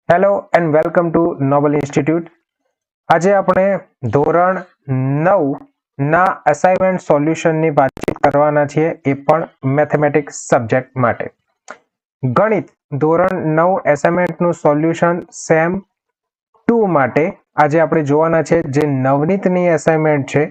Hello and welcome to Noble Institute. આજે આપણે ધોરણ 9 ના અસાઇનમેન્ટ સોલ્યુશનની વાતચીત કરવાના છીએ, એ પણ મેથેમેટિક્સ સબ્જેક્ટ માટે। ગણિત ધોરણ 9 એસાઇનમેન્ટનું સોલ્યુશન સેમ 2 માટે આજે આપણે જોવાના છે। જે નવનીતની એસાઇનમેન્ટ છે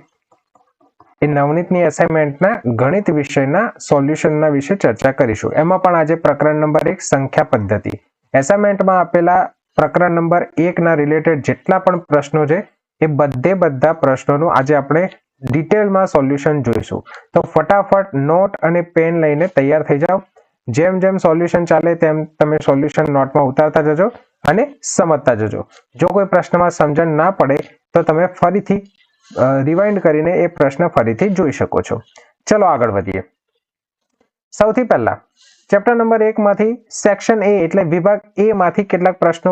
એ નવનીતની એસાઇનમેન્ટના ગણિત વિષયના સોલ્યુશનના વિશે ચર્ચા કરીશું। એમાં પણ આજે પ્રકરણ નંબર 1 સંખ્યા પદ્ધતિ એસાઇનમેન્ટમાં આપેલા પ્રકરણ નંબર 1 ના રિલેટેડ જેટલા પણ પ્રશ્નો છે એ બધા પ્રશ્નોનું આજે આપણે ડિટેલમાં સોલ્યુશન જોઈશું। તો ફટાફટ નોટ અને પેન લઈને તૈયાર થઈ જાઓ। જેમ જેમ સોલ્યુશન ચાલે તેમ તમે સોલ્યુશન નોટમાં ઉતારતા જજો અને સમજતા જજો। જો કોઈ પ્રશ્નમાં સમજણ ના પડે તો તમે ફરીથી રિવાઇન્ડ કરીને એ પ્રશ્ન ફરીથી જોઈ શકો છો। ચલો આગળ વધીએ। સૌથી પહેલા ચેપ્ટર નંબર 1 માંથી સેક્શન એ એટલે વિભાગ એ માંથી કેટલાક પ્રશ્નો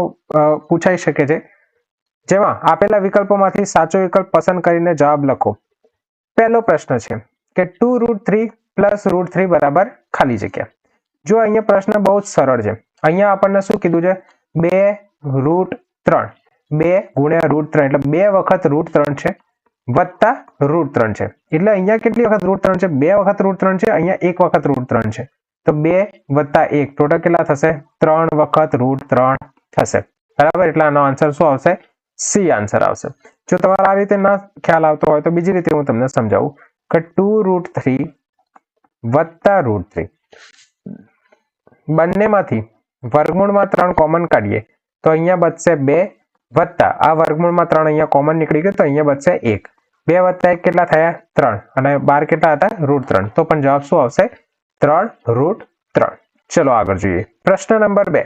પૂછાઈ શકે છે, જેમાં આપેલા વિકલ્પોમાંથી સાચો વિકલ્પ પસંદ કરીને જવાબ લખો। પહેલો પ્રશ્ન છે કે 2√3 + √3 બરાબર ખાલી જગ્યા। જો અહીંયા પ્રશ્ન બહુ જ સરળ છે। અહીંયા આપણને શું કીધું છે? 2√3 2 ગુણ્યા √3 એટલે 2 વખત √3 છે વત્તા √3 છે। એટલે અહીંયા કેટલી વખત √3 છે? 2 વખત √3 છે। અહીંયા 1 વખત √3 છે। તો 2 + 1 ટોટલ કેટલા થશે? 3 વખત √3 થશે, બરાબર। એટલે આનો આન્સર શું આવશે? સી આન્સર આવશે। જો તમારે આ રીતે ના ખ્યાલ આવતો હોય તો બીજી રીતે હું તમને સમજાવું કે 2√3 વત્તા √3 બંનેમાંથી વર્ગમૂળમાં 3 કોમન કાઢીએ તો અહીંયા બચશે 2 વત્તા આ વર્ગમૂળમાં 3 અહીંયા કોમન નીકળી ગયો તો અહીંયા બચશે 1। 2 વત્તા 1 કેટલા થયા? 3 અને 12 કેટલા હતા? √3। તો પણ જવાબ શું આવશે? 3√3। ચલો આગળ જોઈએ। પ્રશ્ન નંબર 2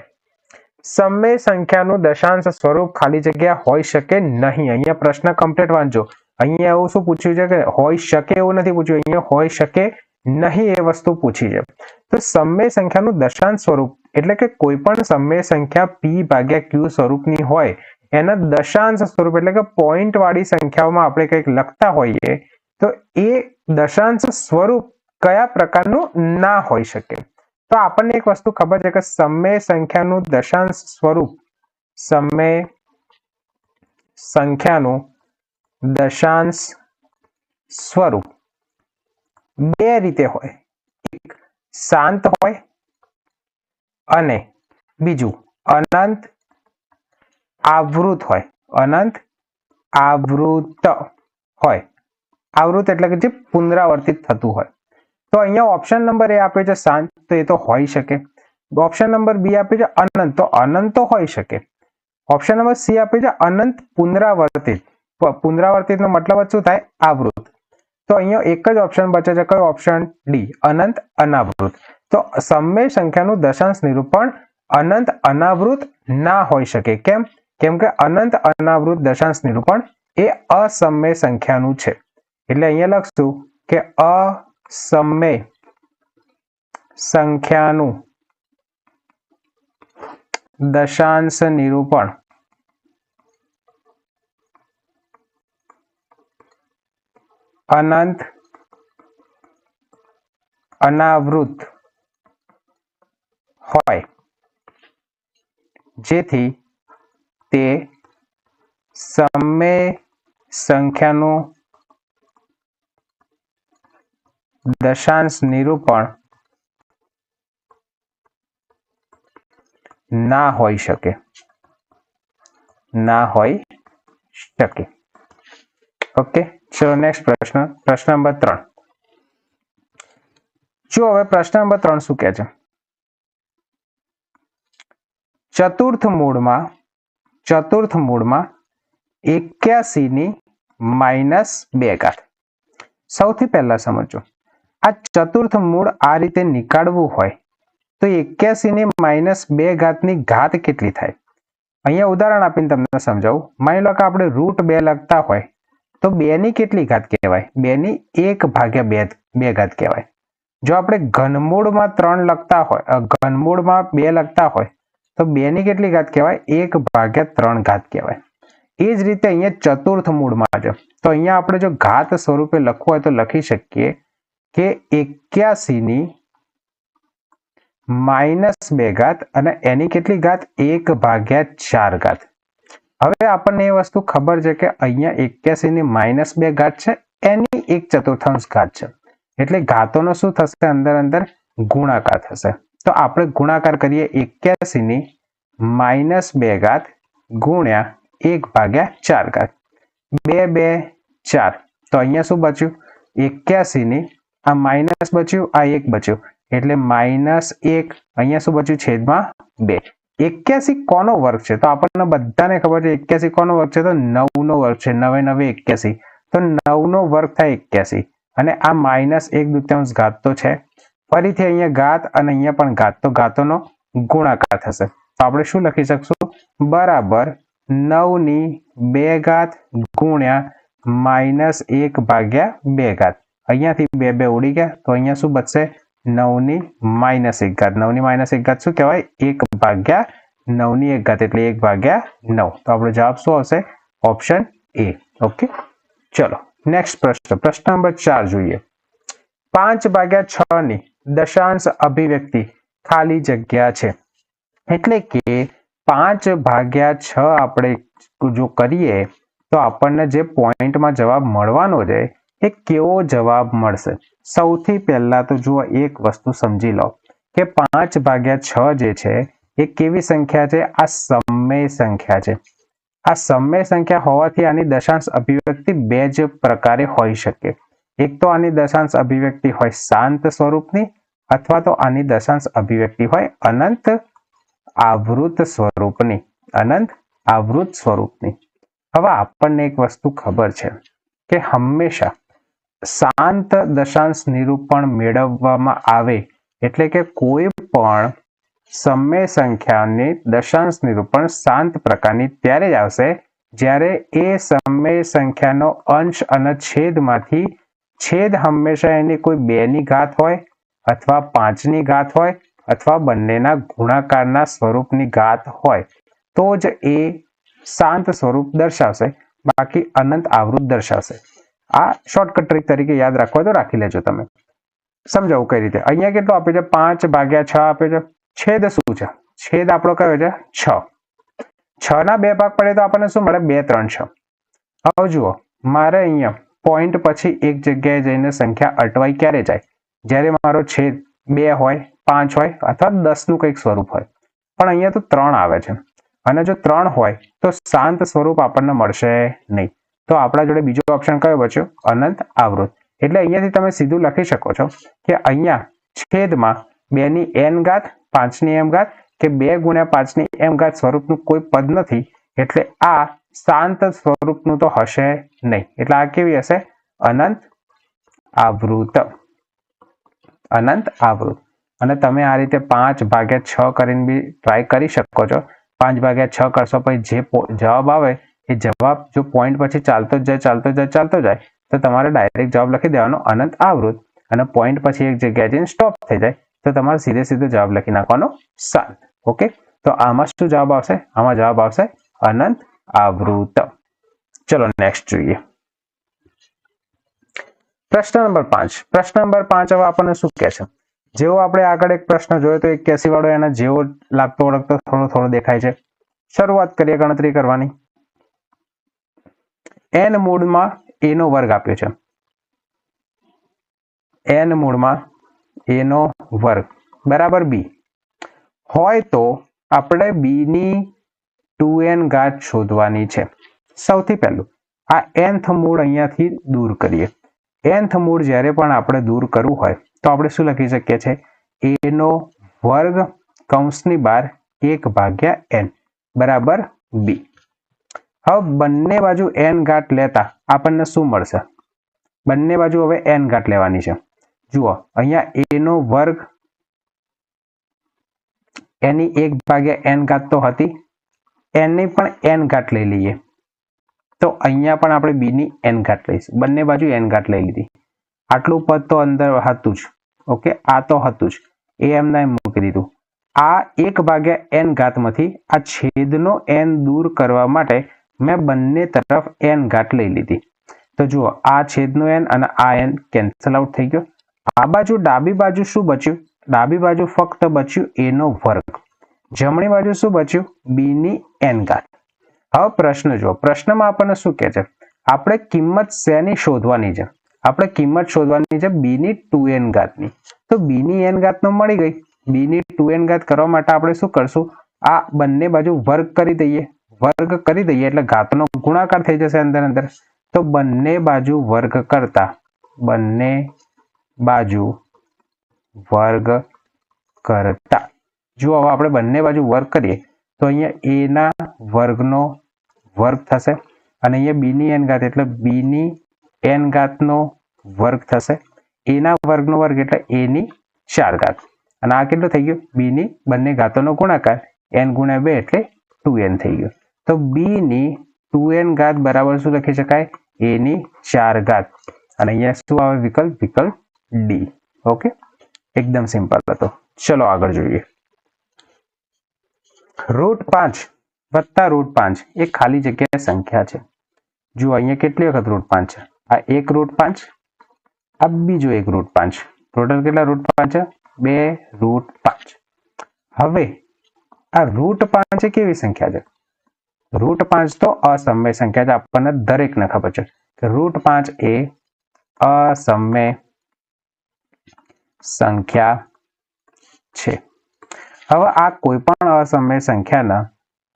સમય સંખ્યાનું દશાંશ સ્વરૂપ ખાલી જગ્યા હોઈ શકે નહીં। અહીંયા પ્રશ્ન કમ્પ્લીટ વાંચજો। અહીંયા એવું શું પૂછ્યું છે કે હોઈ શકે એવું નથી પૂછ્યું, અહીંયા હોઈ શકે નહીં એ વસ્તુ પૂછી છે। તો સમય સંખ્યાનું દશાંશ સ્વરૂપ એટલે કે કોઈ પણ સમય સંખ્યા p/q સ્વરૂપની હોય એના દશાંશ સ્વરૂપ એટલે કે પોઈન્ટ વાળી સંખ્યાઓમાં આપણે કંઈક લખતા હોઈએ તો એ દશાંશ સ્વરૂપ કયા પ્રકારનું ના હોઈ શકે? તો આપણને એક વસ્તુ ખબર છે કે સમય સંખ્યાનું દશાંશ સ્વરૂપ સમય સંખ્યાનું દશાંશ સ્વરૂપ બે રીતે હોય। એક શાંત હોય અને બીજું અનંત આવૃત હોય। અનંત આવૃત હોય। આવૃત એટલે કે જે પુનરાવર્તિત થતું હોય। તો અહીંયા ઓપ્શન નંબર એ આપ્યો છે શાંત, તો એ તો હોઈ શકે। ઓપ્શન નંબર બી આપ્યો છે અનંત, તો અનંત તો હોઈ શકે। ઓપ્શન નંબર સી આપ્યો છે અનંત પુનરાવર્તિત। પુનરાવર્તિત નો મતલબ શું થાય? આવૃત। તો અહીંયા એક જ ઓપ્શન બચે છે, કયો ઓપ્શન? ડી, અનંત અનાવૃત। તો સમય સંખ્યાનું દશાંશ નિરૂપણ અનંત અનાવૃત ના હોઈ શકે। કેમ? કેમ કે અનંત અનાવૃત દશાંશ નિરૂપણ એ અસમય સંખ્યાનું છે। એટલે અહીંયા લખશું કે અસમય સંખ્યાનું દશાંશ નિરૂપણ અનંત અનાવૃત હોય, જેથી તે સમય સંખ્યાનું દશાંશ નિરૂપણ ના હોઈ શકે। ના હોઈ શકે। ઓકે, ચલો નેક્સ્ટ પ્રશ્ન। પ્રશ્ન નંબર 3 જો હવે પ્રશ્ન નંબર 3 શું કહે છે? ચતુર્થ મૂળમાં 81 ની -2 ઘાત। સૌથી પહેલા સમજો, આ ચતુર્થ મૂળ આ રીતે નીકાળવું હોય તો 81 ની -2 ઘાતની ઘાત કેટલી થાય? અહીંયા ઉદાહરણ આપીને તમને સમજાવું। માની લો કે આપણે √2 લખતા હોય તો 2 ની કેટલી ઘાત કહેવાય? 2 ની 1/2 ઘાત કહેવાય। જો આપણે ઘનમૂળમાં 3 લખતા હોય, ઘનમૂળમાં 2 લખતા હોય તો 2 ની કેટલી ઘાત કહેવાય? 1/3 ઘાત કહેવાય। એ જ રીતે અહીંયા ચતુર્થ મૂળમાં છે તો અહીંયા આપણે જો ઘાત સ્વરૂપે લખવું હોય તો લખી શકીએ કે 81 ની -2 ઘાત અને એની કેટલી ઘાત 1/4 ઘાત. હવે આપણને એ વસ્તુ ખબર છે કે અહીંયા 81 ની -2 ઘાત છે, એની 1/4 ઘાત છે, એટલે ઘાતોનો શું થશે? અંદર અંદર ગુણાકાર થશે. તો આપણે ગુણાકાર કરીએ 81 ની -2 ઘાત ગુણ્યા 1/4 ઘાત. 2 2 4. તો અહીંયા શું બચ્યું? 81 ની આ માઇનસ બચ્યું, આ 1 બચ્યું, એટલે -1. અહીંયા શું બચ્યું? છેદમાં 2. 81 કોનો વર્ગ છે? તો આપણને બધાને ખબર છે 81 કોનો વર્ગ છે? તો 9 નો વર્ગ છે. 9 9 81. તો 9 નો વર્ગ થાય 81 અને આ -1/2 ઘાત તો છે. ફરીથી અહીંયા ઘાત અને અહીંયા પણ ઘાત, તો ઘાતોનો ગુણાકાર થશે. તો આપણે શું લખી શકશું? બરાબર 9 ની 2 ઘાત ગુણ્યા -1/2 ઘાત. અહીંયાથી 2 2 ઉડી ગયા, તો અહીંયા શું બચશે? 9 ની -1 ઘાત. 9 ની -1 ઘાત શું કહેવાય? 1/9 ની 1 ઘાત, એટલે 1/9. તો આપણો જવાબ શું આવશે? Option A. ઓકે, ચલો નેક્સ્ટ પ્રશ્ન. પ્રશ્ન નંબર 4 જોઈએ. 5/6 ની દશાંશ અભિવ્યક્તિ ખાલી જગ્યા છે. એટલે કે 5/6 આપણે જો કરીએ તો આપણને જે પોઈન્ટમાં જવાબ મળવાનો છે એ કેવો જવાબ મળશે? સૌથી પહેલા તો જુઓ, એક વસ્તુ સમજી લો કે 5/6 જે છે એ કેવી સંખ્યા છે? આ સમમેય સંખ્યા છે. આ સમમેય સંખ્યા હોવાથી આની દશાંશ અભિવ્યક્તિ બે જ પ્રકારે હોઈ શકે. એક તો આની દશાંશ અભિવ્યક્તિ હોય શાંત સ્વરૂપની, અથવા તો આની દશાંશ અભિવ્યક્તિ હોય અનંત આવૃત સ્વરૂપની. અનંત આવૃત સ્વરૂપની. હવે આપણને એક વસ્તુ ખબર છે કે હંમેશા શાંત દશાંશ નિરૂપણ મેળવવામાં આવે એટલે કે કોઈ પણ સમમેય સંખ્યાની દશાંશ નિરૂપણ શાંત પ્રકારની ત્યારે જ આવશે જ્યારે એ સમમેય સંખ્યાનો અંશ અને છેદમાંથી છેદ હંમેશા એની કોઈ 2 ની ઘાત હોય અથવા 5 ની ઘાત હોય અથવા બંનેના ગુણાકારના સ્વરૂપની ઘાત હોય તો જ એ શાંત સ્વરૂપ દર્શાવશે, બાકી અનંત આવૃત દર્શાવશે. આ શોર્ટકટ ટ્રીક તરીકે યાદ રાખવા તો રાખી લેજો. તમે સમજાવું કઈ રીતે. અહીંયા કેટલું આપ્યું છે? 5/6 આપ્યું છે. છેદ શું છે? છેદ આપણો કયો છે? 6. 6 ના 2 ભાગ પડે તો આપણને શું મળે? 2 3 6. હવે જુઓ, મારે અહીંયા પોઈન્ટ પછી એક જગ્યાએ જઈને સંખ્યા અટવાઈ ક્યારે જાય? જ્યારે મારો છેદ 2 હોય, 5 હોય અથવા 10 નું કંઈક સ્વરૂપ હોય. પણ અહીંયા તો 3 આવે છે અને જો 3 હોય તો શાંત સ્વરૂપ આપણને મળશે નહીં. તો આપણા જોડે બીજો ઓપ્શન કયો બચ્યો? અનંત આવૃત. એટલે અહીંયાથી તમે સીધું લખી શકો છો કે અહીંયા છેદમાં 2 ની n ઘાત, 5 ની m ઘાત કે 2 ગુણ્યા 5 ની m ઘાત સ્વરૂપનું કોઈ પદ નથી, એટલે આ શાંત સ્વરૂપનું તો હશે નહીં. એટલે આ કેવી હશે? અનંત આવૃત. અનંત આવૃત. અને તમે આ રીતે 5/6 કરીને બી ટ્રાય કરી શકો છો. 5/6 કરશો પછી જે જવાબ આવે એ જવાબ જો પોઈન્ટ પછી ચાલતો જ જાય તો તમારે ડાયરેક્ટ જવાબ લખી દેવાનો અનંત આવૃત, અને પોઈન્ટ પછી એક જગ્યાએ જઈને સ્ટોપ થઈ જાય તો તમારે સીધો જવાબ લખી નાખવાનો શાંત. ઓકે, તો આમાં શું જવાબ આવશે? આમાં જવાબ આવશે અનંત આવૃત. ચલો નેક્સ્ટ જોઈએ. પ્રશ્ન નંબર 5. પ્રશ્ન નંબર 5 હવે આપણને શું કહે છે? જેવો આપણે આગળ એક પ્રશ્ન જોયો તો 81 વાળો એના જેવો લાગતો ઓળખતો થોડો દેખાય છે. શરૂઆત કરીએ ગણતરી કરવાની. n મૂળમાં a નો વર્ગ આપ્યો છે. n મૂળમાં a નો વર્ગ બરાબર b હોય તો આપણે b ની 2n ઘાત શોધવાની છે. સૌથી પહેલું આ nth મૂળ અહીંયાથી દૂર કરીએ. nth મૂળ જ્યારે પણ આપણે દૂર કરવું હોય તો આપણે શું લખી શકીએ છીએ? a નો વર્ગ કૌંસની બહાર 1/n બરાબર b. હવે બંને બાજુ n ઘાત લેતા આપણને શું મળશે? બંને બાજુ હવે n ઘાત લેવાની છે. જુઓ, અહીંયા a નો વર્ગ એની 1/n ઘાત તો હતી, n ની પણ n ઘાત લઈ લઈએ તો અહીંયા પણ આપણે b ની n ઘાત લઈશું. બંને બાજુ n ઘાત લઈ લીધી. આટલું પદ તો અંદર હતું જ. ઓકે, આ તો હતું જ, એ એમને એમ મૂકી દીધું. આ 1/n ઘાતમાંથી આ છેદનો n દૂર કરવા માટે મેં બંને તરફ n ઘાત લઈ લીધી. તો જુઓ, આ છેદનો n અને આ n કેન્સલ આઉટ થઈ ગયો. આ બાજુ ડાબી બાજુ શું બચ્યું? ડાબી બાજુ ફક્ત બચ્યું a નો વર્ગ, જમણી બાજુ શું બચ્યું b ની n ઘાત. હવે પ્રશ્ન જો, પ્રશ્નમાં આપણને શું કહે છે, આપણે કિંમત શેની શોધવાની છે, આપણે કિંમત શોધવાની છે b ની 2n ઘાતની. તો b ની n ઘાત તો મળી ગઈ, b ની 2n ઘાત કરવા માટે આપણે શું કરશું, આ બંને બાજુ વર્ગ કરી દઈએ, વર્ગ કરી દઈએ એટલે ઘાતનો ગુણાકાર થઈ જશે અંદર અંદર. તો બંને બાજુ વર્ગ કરતા, બંને બાજુ વર્ગ કરતા, જો હવે આપણે બંને બાજુ વર્ગ કરીએ તો અહીંયા a ના વર્ગનો વર્ગ થશે અને અહીંયા b ની n ઘાત એટલે b ની n ઘાતનો વર્ગ થશે, a ના વર્ગનો વર્ગ એટલે a ની 4 ઘાત, અને આ કેટલું થઈ ગયું, b ની બંને ઘાતોનો ગુણાકાર n ગુણ્યા 2 એટલે 2n થઈ ગયું. તો b ની 2n ઘાત બરાબર શું લખી શકાય, a ની 4 ઘાત, અને અહીંયા શું આવે વિકલ્પ, વિકલ્પ d. ઓકે, એકદમ સિમ્પલ હતો. ચલો આગળ જોઈએ. √5 વત્તા √5 એ ખાલી જગ્યા સંખ્યા છે. જુઓ અહીંયા કેટલી વખત √5 છે, આ એક √5, આ બીજો એક √5, ટોટલ કેટલા √5 છે, 2 √5. હવે આ √5 એ કેવી સંખ્યા છે, √5 તો અસમય સંખ્યા છે, આપણને દરેકને ખબર છે કે √5 એ અસમય સંખ્યા છે. હવે આ કોઈ પણ અસમય સંખ્યાના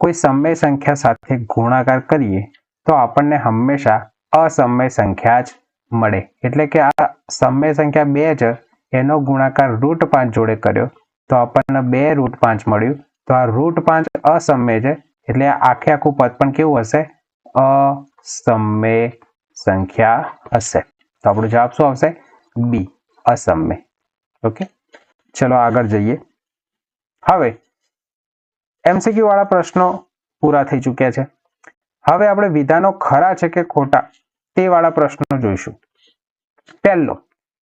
કોઈ સમય સંખ્યા સાથે ગુણાકાર કરીએ તો આપણને હંમેશા અસમય સંખ્યા જ મળે. એટલે કે આ સમય સંખ્યા 2 છે, એનો ગુણાકાર √5 જોડે કર્યો તો આપણને 2 √5 મળ્યું. તો આ √5 અસમય છે એટલે આખે આખું પદ પણ કેવું હશે, અસમય સંખ્યા હશે. તો આપણો જવાબ શું આવશે, બી, અસમય. ઓકે, ચલો આગળ જઈએ. હવે એમસીક્યુ વાળા પ્રશ્નો પૂરા થઈ ચૂક્યા છે. હવે આપણે વિધાનો ખરા છે કે ખોટા તે વાળા પ્રશ્નો જોઈશું. પહેલો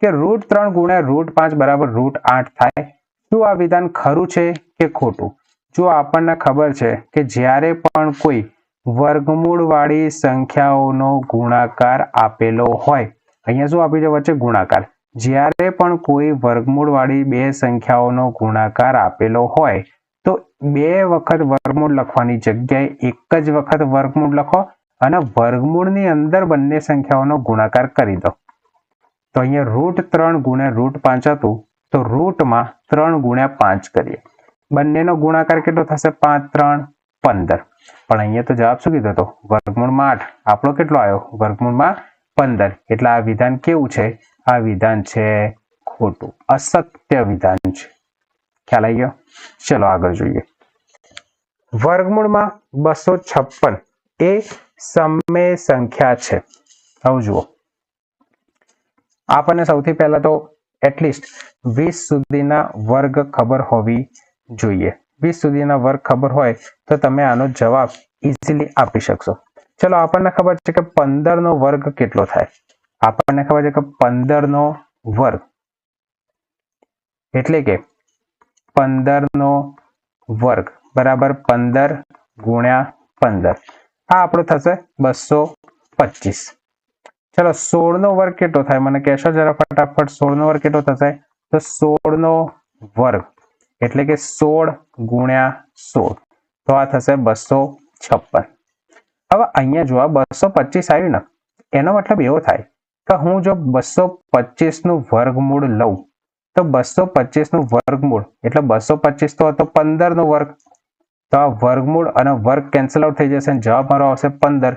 કે √3 ગુણ્યા √5 બરાબર √8 થાય. શું આ વિધાન ખરું છે કે ખોટું? જો આપણને ખબર છે કે જ્યારે પણ કોઈ વર્ગમૂળ વાળી સંખ્યાઓનો ગુણાકાર આપેલો હોય, અહીંયા શું આપ્યું છે વચ્ચે ગુણાકાર, જ્યારે પણ કોઈ વર્ગમૂળ વાળી બે સંખ્યાઓનો ગુણાકાર આપેલો હોય તો 2 વખત વર્ગમૂળ લખવાની જગ્યાએ એક જ વખત વર્ગમૂળ લખો અને વર્ગમૂળની અંદર બંને સંખ્યાઓનો ગુણાકાર કરી દો. તો અહીંયા √3 ગુણ્યા √5 હતું તો રૂટમાં 3 ગુણ્યા 5 કરીએ, બંનેનો ગુણાકાર કેટલો થશે, 5 3 15. પણ અહીંયા તો જવાબ શું કીધો હતો, વર્ગમૂળમાં 8, આપણો કેટલો આવ્યો, વર્ગમૂળમાં 15. એટલે આ વિધાન કેવું છે, આ વિધાન છે ખોટું, અસત્ય વિધાન છે. ખ્યાલ આવી ગયો? ચલો આગળ જોઈએ. વર્ગમૂળમાં 256 એ સમય સંખ્યા છે. હવે જુઓ, આપણને સૌથી પહેલા તો એટલીસ્ટ 20 સુધીના વર્ગ ખબર હોવી જોઈએ. 20 સુધીના વર્ગ ખબર હોય તો તમે આનો જવાબ ઇઝીલી આપી શકશો. ચલો આપણને ખબર છે કે 15 નો વર્ગ કેટલો થાય, આપણને ખબર છે કે 15 નો વર્ગ એટલે કે 15 નો વર્ગ બરાબર 15 ગુણ્યા 15, આ આપણો થશે 225. ચલો 16 નો વર્ગ કેટલો થાય, મને કહેશો જરા ફટાફટ, 16 નો વર્ગ કેટલો થશે, તો 16 નો વર્ગ એટલે કે 16 ગુણ્યા 16, તો આ થશે 256. હવે અહીંયા જો આ 225 આવ્યું ને, એનો મતલબ એવો થાય કે હું જો 225 નું વર્ગમૂળ લઉં તો 225 નું વર્ગમૂળ એટલે 225 તો હતો 15 નો વર્ગ, તો આ વર્ગમૂળ અને વર્ગ કેન્સલ આઉટ થઈ જશે અને જવાબ મારો આવશે 15.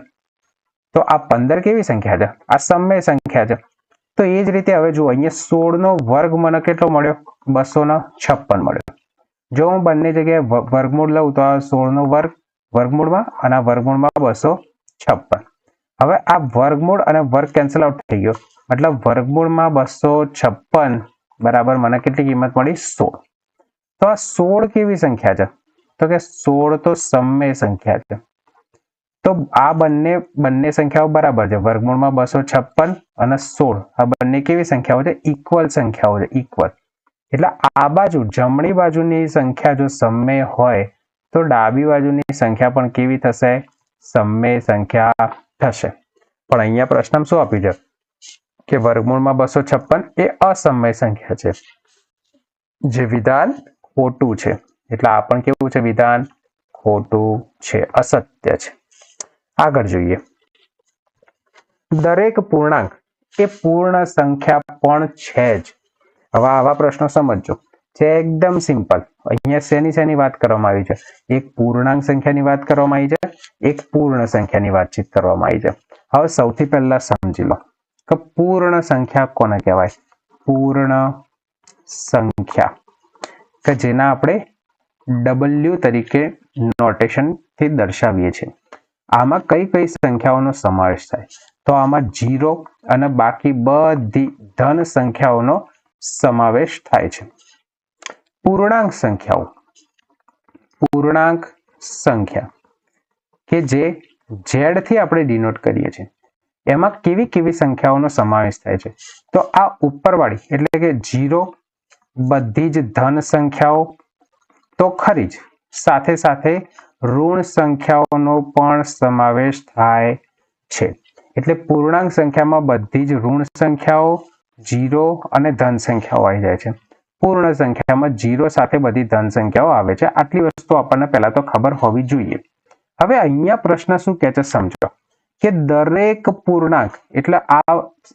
તો આ 15 કેવી સંખ્યા છે, આ સમય સંખ્યા છે. તો એ જ રીતે હવે જુઓ, અહીંયા 16 નો વર્ગ મને કેટલો મળ્યો, 256 મળ્યો. જો હું બંને જગ્યાએ વર્ગમૂળ લઉં તો આ 16 નો વર્ગ વર્ગમૂળમાં અને આ વર્ગમૂળમાં 256. હવે આ વર્ગમૂળ અને વર્ગ કેન્સલ આઉટ થઈ ગયો, મતલબ વર્ગમૂળમાં 256 બરાબર મને કેટલી કિંમત મળી, 16. તો આ 16 કેવી સંખ્યા છે, તો કે 16 તો સમય સંખ્યા છે. તો આ બંને સંખ્યાઓ બરાબર છે, વર્ગમૂળમાં 256 અને 16 આ બંને કેવી સંખ્યાઓ છે, ઇક્વલ સંખ્યાઓ છે, ઇક્વલ. એટલે આ બાજુ જમણી બાજુની સંખ્યા જો સમય હોય તો ડાબી બાજુની સંખ્યા પણ કેવી થશે, સમય સંખ્યા થશે. પણ અહીંયા પ્રશ્ન શું આપ્યું છે કે વર્ગમૂળમાં 256 એ અસમય સંખ્યા છે. જે વિધાન ખોટું છે, એટલે આ પણ કેવું છે? વિધાન ખોટું છે, અસત્ય છે. આગળ જોઈએ, દરેક પૂર્ણાંક એ પૂર્ણ સંખ્યા પણ છે જ. હવે આવા પ્રશ્નો સમજજો, છે એકદમ સિમ્પલ. અહીંયા શેની વાત કરવામાં આવી છે? એક પૂર્ણાંક સંખ્યાની વાત કરવામાં આવી છે, એક પૂર્ણ સંખ્યાની વાતચીત કરવામાં આવી છે. હવે સૌથી પહેલા સમજી લો કે પૂર્ણ સંખ્યા કોને કહેવાય? પૂર્ણ સંખ્યા કે જેના આપણે W તરીકે નોટેશન થી દર્શાવીએ છીએ. આમાં કઈ કઈ સંખ્યાઓનો સમાવેશ થાય? તો આમાં 0 અને બાકી બધી ધન સંખ્યાઓનો સમાવેશ થાય છે. પૂર્ણાંક સંખ્યાઓ, પૂર્ણાંક સંખ્યા કે જે Z થી આપણે ડિનોટ કરીએ છીએ, એમાં કેવી કેવી સંખ્યાઓનો સમાવેશ થાય છે? તો આ ઉપરવાળી એટલે કે 0 બધી જ ધન સંખ્યાઓ તો ખરી જ, સાથે સાથે ઋણ સંખ્યાઓનો પણ સમાવેશ થાય છે. એટલે પૂર્ણાંક સંખ્યામાં બધી જ ઋણ સંખ્યાઓ, 0 અને ધન સંખ્યાઓ આવી જાય છે. પૂર્ણ સંખ્યામાં 0 સાથે બધી ધન સંખ્યાઓ આવે છે. આટલી વસ્તુ આપણને પહેલા તો ખબર હોવી જોઈએ. હવે અહીંયા પ્રશ્ન શું કહે છે સમજો, કે દરેક પૂર્ણાંક એટલે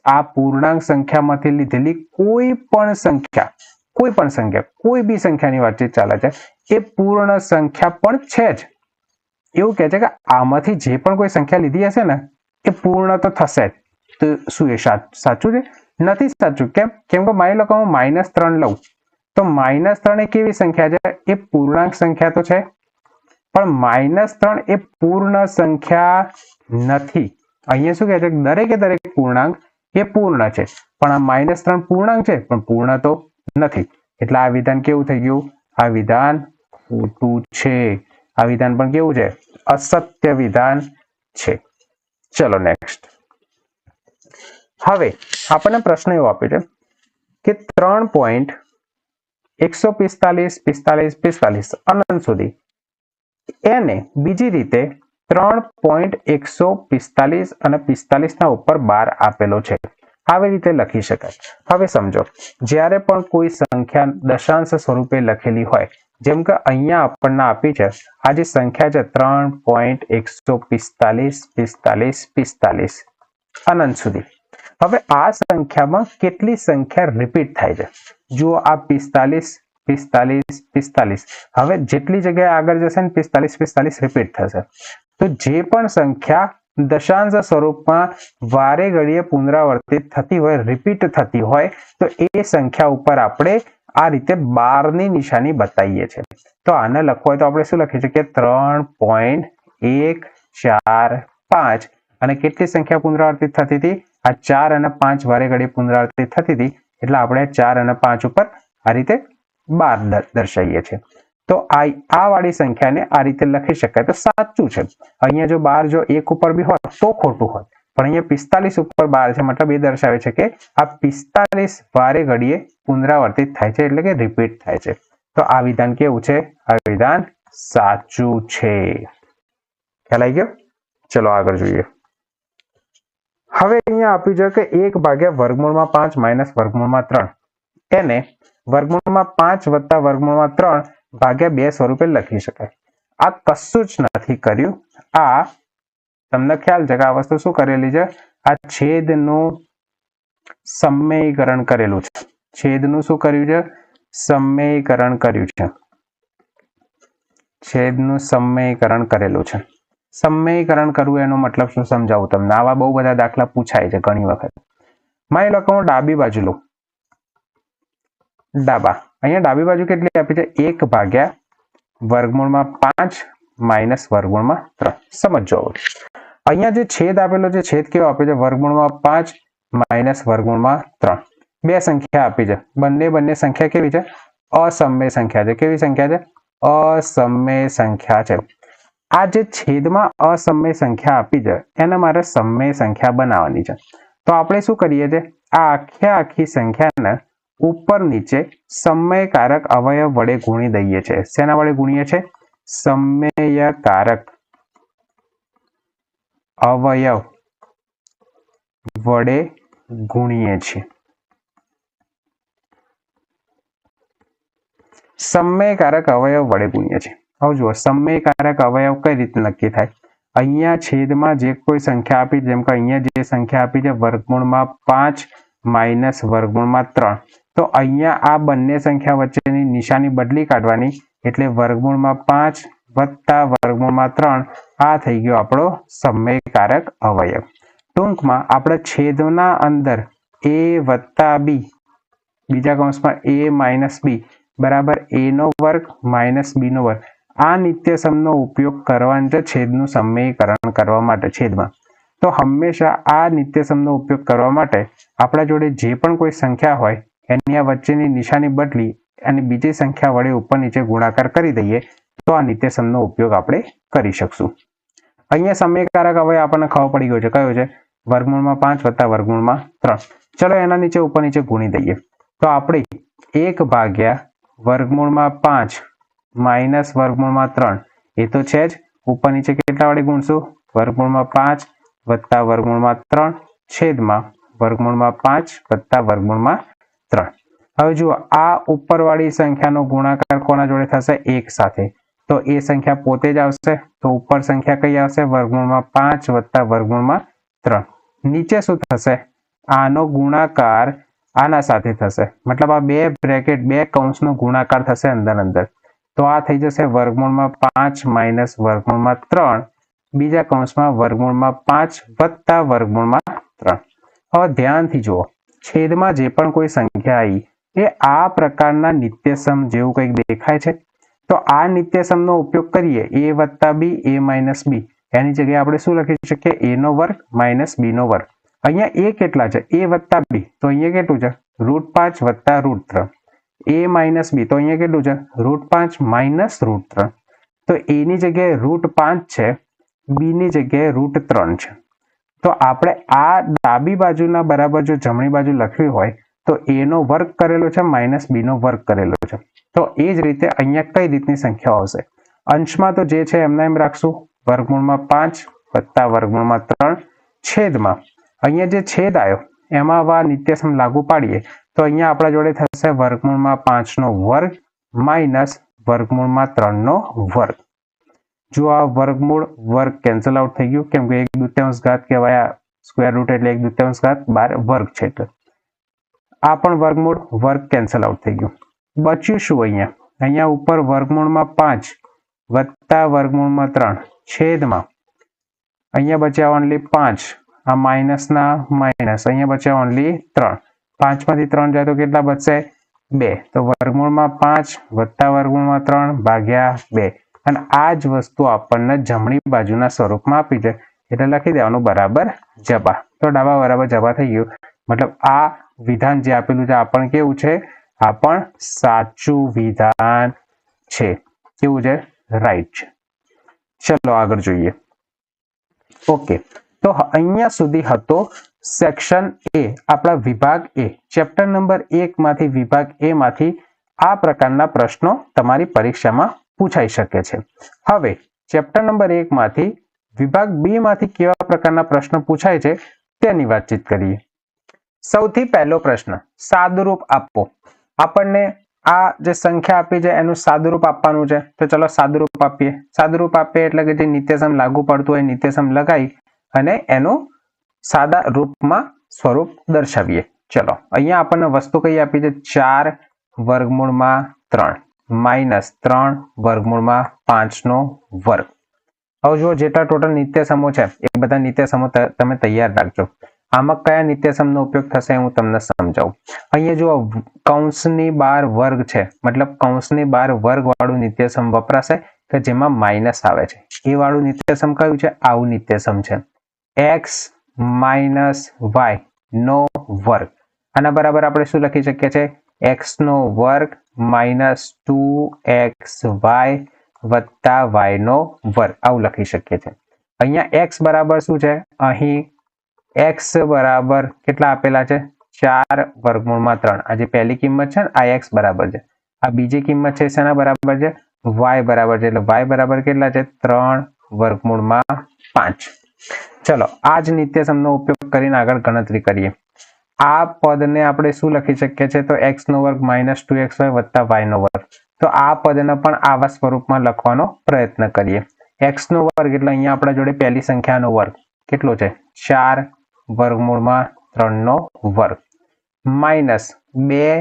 આ પૂર્ણાંક સંખ્યામાંથી લીધેલી કોઈ પણ સંખ્યા, કોઈ બી સંખ્યાની વાતચીત ચાલે છે, એ પૂર્ણ સંખ્યા પણ છે જ. એવું કહે છે કે આમાંથી જે પણ કોઈ સંખ્યા લીધી હશે ને એ પૂર્ણ તો થશે જ. તો શું એ સાચું છે? નથી સાચું. કેમ? કેમ કે માની લો કે હું -3 લઉં તો -3 એ કેવી સંખ્યા છે? એ પૂર્ણાંક સંખ્યા તો છે, પણ -3 એ પૂર્ણ સંખ્યા નથી. અહીંયા શું કહે છે? દરેકે દરેક પૂર્ણાંક એ પૂર્ણ છે, પણ આ -3 પૂર્ણાંક છે પણ પૂર્ણ તો નથી. એટલે આ વિધાન કેવું થઈ ગયું? આ વિધાન ખોટું છે. આ વિધાન પણ કેવું છે? અસત્ય વિધાન છે. ચલો નેક્સ્ટ. હવે આપણને પ્રશ્ન એવો આપ્યો છે કે 3.145 45 45 અનંત સુધી એને બીજી રીતે 3.145 અને 45 ના ઉપર 12 આપેલો છે. આવી રીતે લખી શકાય. હવે સમજો, જ્યારે પણ કોઈ સંખ્યા દશાંશ સ્વરૂપે લખેલી હોય, જેમ કે અહીંયા આપણને આપી છે આ જે સંખ્યા છે 3.145 45 45 અનંત સુધી. હવે આ સંખ્યામાં કેટલી સંખ્યા રિપીટ થાય છે? જુઓ, આ 45 45 45, હવે જેટલી જગ્યાએ આગળ જશે ને 45 45 રિપીટ થશે. તો જે પણ સંખ્યા દશાંશ સ્વરૂપમાં વારે ઘડીએ પુનરાવર્તિત થતી હોય, રિપીટ થતી હોય, તો એ સંખ્યા ઉપર આપણે આ રીતે 12 ની નિશાની બતાવીએ છીએ. તો આને લખવું હોય તો આપણે શું લખી શકીએ? 3.145 અને કેટલી સંખ્યા પુનરાવર્તિત થતી હતી? આ 4 અને 5 વારે ઘડી પુનરાવર્તિત થતી હતી, એટલે આપણે 4 અને 5 ઉપર આ રીતે 12 દર્શાવીએ છીએ. તો આ વાળી સંખ્યાને આ રીતે લખી શકાય તો સાચું છે. અહીંયા જો 12 જો 1 ઉપર બી હોય તો ખોટું હોય, પણ અહીંયા 45 ઉપર 12 છે, મતલબ એ દર્શાવે છે કે આ 45 વારે ઘડીએ પુનરાવર્તિત થાય છે, એટલે કે રિપીટ થાય છે. તો આ વિધાન કેવું છે? આ વિધાન સાચું છે. ખ્યાલ આવી ગયો? ચલો આગળ જોઈએ. હવે અહીંયા આપ્યું છે કે 1/5 - √3 એને √5 + √3 ભાગ્યા 2 સ્વરૂપે લખી શકાય. આ કશું જ નથી કર્યું. આ તમને ખ્યાલ છે કે આ વસ્તુ શું કરેલી છે? આ છેદનું સમયકરણ કરેલું છે. છેદનું શું કર્યું છે? સમયકરણ કર્યું છે. છેદનું સમયકરણ કરેલું છે. સમયકરણ કરવું એનો મતલબ શું સમજાવું તમને? આવા બહુ બધા દાખલા પૂછાય છે ઘણી વખત. માની લો કે હું ડાબી બાજુ લઉં, અહીંયા ડાબી બાજુ કેટલી આપી છે? 1/5 - √3. સમજો. અહીંયા જે છેદ આપેલો છે, છેદ કેવો આપ્યો છે? √5 - √3. બે સંખ્યા આપી છે. બંને સંખ્યા કેવી છે? અસમય સંખ્યા છે. કેવી સંખ્યા છે? અસમય સંખ્યા છે. આ જે છેદમાં અસમય સંખ્યા આપી છે એને મારે સમય સંખ્યા બનાવવાની છે. તો આપણે શું કરીએ છીએ? આ આખી સંખ્યાને ઉપર નીચે સમયકારક અવયવ વડે ગુણી દઈએ છીએ. શેના વડે ગુણીએ છીએ? સમયકારક અવયવ વડે ગુણીએ છીએ. સમયકારક અવયવ વડે ગુણીએ છીએ। હવે જુઓ સમયકારક અવયવ કઈ રીતે નક્કી થાય। અહીંયા છેદમાં જે કોઈ સંખ્યા આપી, જેમ કે અહીંયા જે સંખ્યા આપી છે વર્ગમૂળમાં 5 માઇનસ વર્ગમૂળમાં 3, તો અહીંયા આ બંને સંખ્યા વચ્ચેની નિશાની બદલી કાઢવાની, એટલે વર્ગમૂળમાં 5 વત્તા વર્ગમૂળમાં 3 આ થઈ ગયો આપણો સમયકારક અવયવ। ટૂંકમાં આપણે છેદના અંદર a વત્તા b, બીજા કૌંસમાં a માઇનસ b બરાબર a નો વર્ગ માઇનસ b નો વર્ગ, આ નિત્યસમનો ઉપયોગ કરવાનો છે છેદનું સમીકરણ કરવા માટે છેદમાં। તો હંમેશા આ નિત્યસમનો ઉપયોગ કરવા માટે આપણા જોડે જે પણ કોઈ સંખ્યા હોય એની આ વચ્ચેની નિશાની બદલી અને બીજી સંખ્યા વડે ઉપર નીચે ગુણાકાર કરી દઈએ તો આ નિત્યસમનો ઉપયોગ આપણે કરી શકશું। અહીંયા સમયકારક અવયવ આપણને ખબર પડી ગયો છે, કયો છે? વર્ગમૂળમાં 5 વત્તા વર્ગમૂળમાં 3। ચલો એના નીચે ઉપર નીચે ગુણી દઈએ તો આપણે 1 ભાગ્યા વર્ગમૂળમાં 5 માઇનસ વર્ગમૂળમાં 3 એ તો છે જ, ઉપર નીચે કેટલા વડે ગુણશું? વર્ગમૂળમાં 5 વત્તા વર્ગમૂળમાં 3 છેદમાં વર્ગમૂળમાં 5 વત્તા વર્ગમૂળમાં 3। હવે જુઓ આ ઉપરવાળી સંખ્યાનો ગુણાકાર કોના જોડે થશે? 1 સાથે, તો એ સંખ્યા પોતે જ આવશે, તો ઉપર સંખ્યા કઈ આવશે? વર્ગમૂળમાં 5 વત્તા વર્ગમૂળમાં 3। નીચે શું થશે? આનો ગુણાકાર આના સાથે થશે, મતલબ આ બે બ્રેકેટ બે કૌંસનો ગુણાકાર થશે અંદર, તો આ થઈ જશે વર્ગમૂળમાં 5 માઇનસ વર્ગમૂળમાં 3, બીજા કૌંસમાં વર્ગમૂળમાં 5 વત્તા વર્ગમૂળમાં 3। હવે ધ્યાનથી જુઓ, છેદમાં જે પણ કોઈ સંખ્યા આવી એ આ પ્રકારના નિત્યસમ જેવું કંઈક દેખાય છે, તો આ નિત્યસમનો ઉપયોગ કરીએ a વત્તા b, a માઇનસ b, એની જગ્યાએ આપણે શું લખી શકીએ? a નો વર્ગ માઇનસ b નો વર્ગ। અહીંયા a કેટલા છે? a વત્તા b, તો અહીંયા કેટલું છે? √5 વત્તા √3। a માઇનસ b, તો અહીંયા કેટલું છે? √5 માઇનસ √3, તો a ની જગ્યાએ √5 છે, b ની જગ્યાએ √3 છે। તો આપણે આ ડાબી બાજુના બરાબર જો જમણી બાજુ લખવી હોય તો a નો વર્ગ કરેલો છે માઇનસ b નો વર્ગ કરેલો છે, તો એ જ રીતે અહીંયા કઈ રીતની સંખ્યાઓ આવશે? અંશમાં તો જે છે એમને એમ રાખશું, વર્ગમૂળમાં 5 વત્તા વર્ગમૂળમાં 3 છેદમાં અહીંયા જે છેદ આવ્યો એમાં આવા નિત્યસમ લાગુ પાડીએ તો અહીંયા આપણા જોડે થશે વર્ગમૂળમાં 5 નો વર્ગ માઇનસ વર્ગમૂળમાં 3 નો વર્ગ। જો આ વર્ગમૂળ વર્ગ કેન્સલ આઉટ થઈ ગયું, કેમ કે 1/2 ઘાત કહેવાય, સ્ક્વેર રૂટ એટલે 1/2 ઘાત, બાર વર્ગ છે એટલે આ પણ વર્ગમૂળ વર્ગ કેન્સલ આઉટ થઈ ગયું। બચ્યું શું? અહીંયા ઉપર વર્ગમૂળમાં 5 વત્તા વર્ગમૂળમાં 3 છેદમાં અહીંયા બચ્યા ઓનલી 5, આ માઇનસ ના માઇનસ, અહીંયા બચ્યા ઓનલી 3, 5 માંથી 3 જાય તો કેટલા બચશે? 2, તો વર્ગમૂળમાં 5 વત્તા વર્ગમૂળમાં 3 ભાગ્યા 2, અને આ જ વસ્તુ આપણને જમણી બાજુના સ્વરૂપમાં આપી છે એટલે લખી દેવાનું બરાબર જબા। તો ડાબા બરાબર જબા થઈ ગયું, મતલબ આ વિધાન જે આપેલું છે આ પણ કેવું છે? આ પણ સાચું વિધાન છે। કેવું છે? રાઈટ છે। ચલો આગળ જોઈએ। ઓકે, તો અહીંયા સુધી હતો સેક્શન A, આપણા વિભાગ A, ચેપ્ટર નંબર 1 માંથી વિભાગ A માંથી આ પ્રકારના પ્રશ્નો તમારી પરીક્ષામાં પૂછાઈ શકે છે। હવે ચેપ્ટર નંબર 1 માંથી વિભાગ B માંથી કેવા પ્રકારના પ્રશ્નો પૂછાય છે તેની વાતચીત કરીએ। સૌથી પહેલો પ્રશ્ન, સાદુરૂપ આપો। આપણને આ જે સંખ્યા આપી છે એનું સાદુરૂપ આપવાનું છે, તો ચલો સાદુરૂપ આપીએ। સાદુરૂપ આપીએ એટલે કે જે નિત્યસમ લાગુ પડતું હોય નિત્યસમ લગાવી અને એનું સાદા રૂપમાં સ્વરૂપ દર્શાવીએ। ચલો અહીંયા આપણને વસ્તુ કઈ આપી છે? 4 વર્ગમૂળમાં 3 માઇનસ 3 વર્ગમૂળમાં 5 નો વર્ગ। હવે જુઓ જેટલા ટોટલ નિત્યસમો છે એ બધા નિત્યસમો તમે તૈયાર રાખજો। આમાં કયા નિત્યસમનો ઉપયોગ થશે હું તમને સમજાવું। અહીંયા જુઓ કૌંસની બહાર વર્ગ છે, મતલબ કૌંસની બહાર વર્ગ વાળું નિત્યસમ વપરાશે કે જેમાં માઇનસ આવે છે, એ વાળું નિત્યસમ કયું છે? આવું નિત્યસમ છે, x માઇનસ y નો વર્ગ। આના બરાબર આપણે શું લખી શકીએ છીએ? x નો વર્ગ માઇનસ 2xy વત્તા y નો વર્ગ, આવું લખી શકીએ છીએ। અહીંયા x બરાબર શું છે? અહીં x બરાબર કેટલા આપેલા છે? 4 વર્ગમૂળમાં 3, આ જે પહેલી કિંમત છે ને આ x બરાબર છે, આ બીજી કિંમત છે શેના બરાબર છે? y બરાબર છે, એટલે y બરાબર કેટલા છે? 3 વર્ગમૂળમાં 5। ચલો આ જ નિત્યસમનો ઉપયોગ કરીને આગળ ગણતરી કરીએ। આ પદને આપણે શું લખી શકીએ છીએ? તો x નો વર્ગ માઇનસ 2xy વત્તા y નો વર્ગ, तो आ पदने पण आवा स्वरूपमां लखवानो प्रयत्न करिए। एक्स नो वर्ग એટલે અહીંયા આપણા જોડે પહેલી સંખ્યાનો વર્ગ કેટલો છે 4 વર્ગમૂળમાં 3 નો વર્ગ માઈનસ 2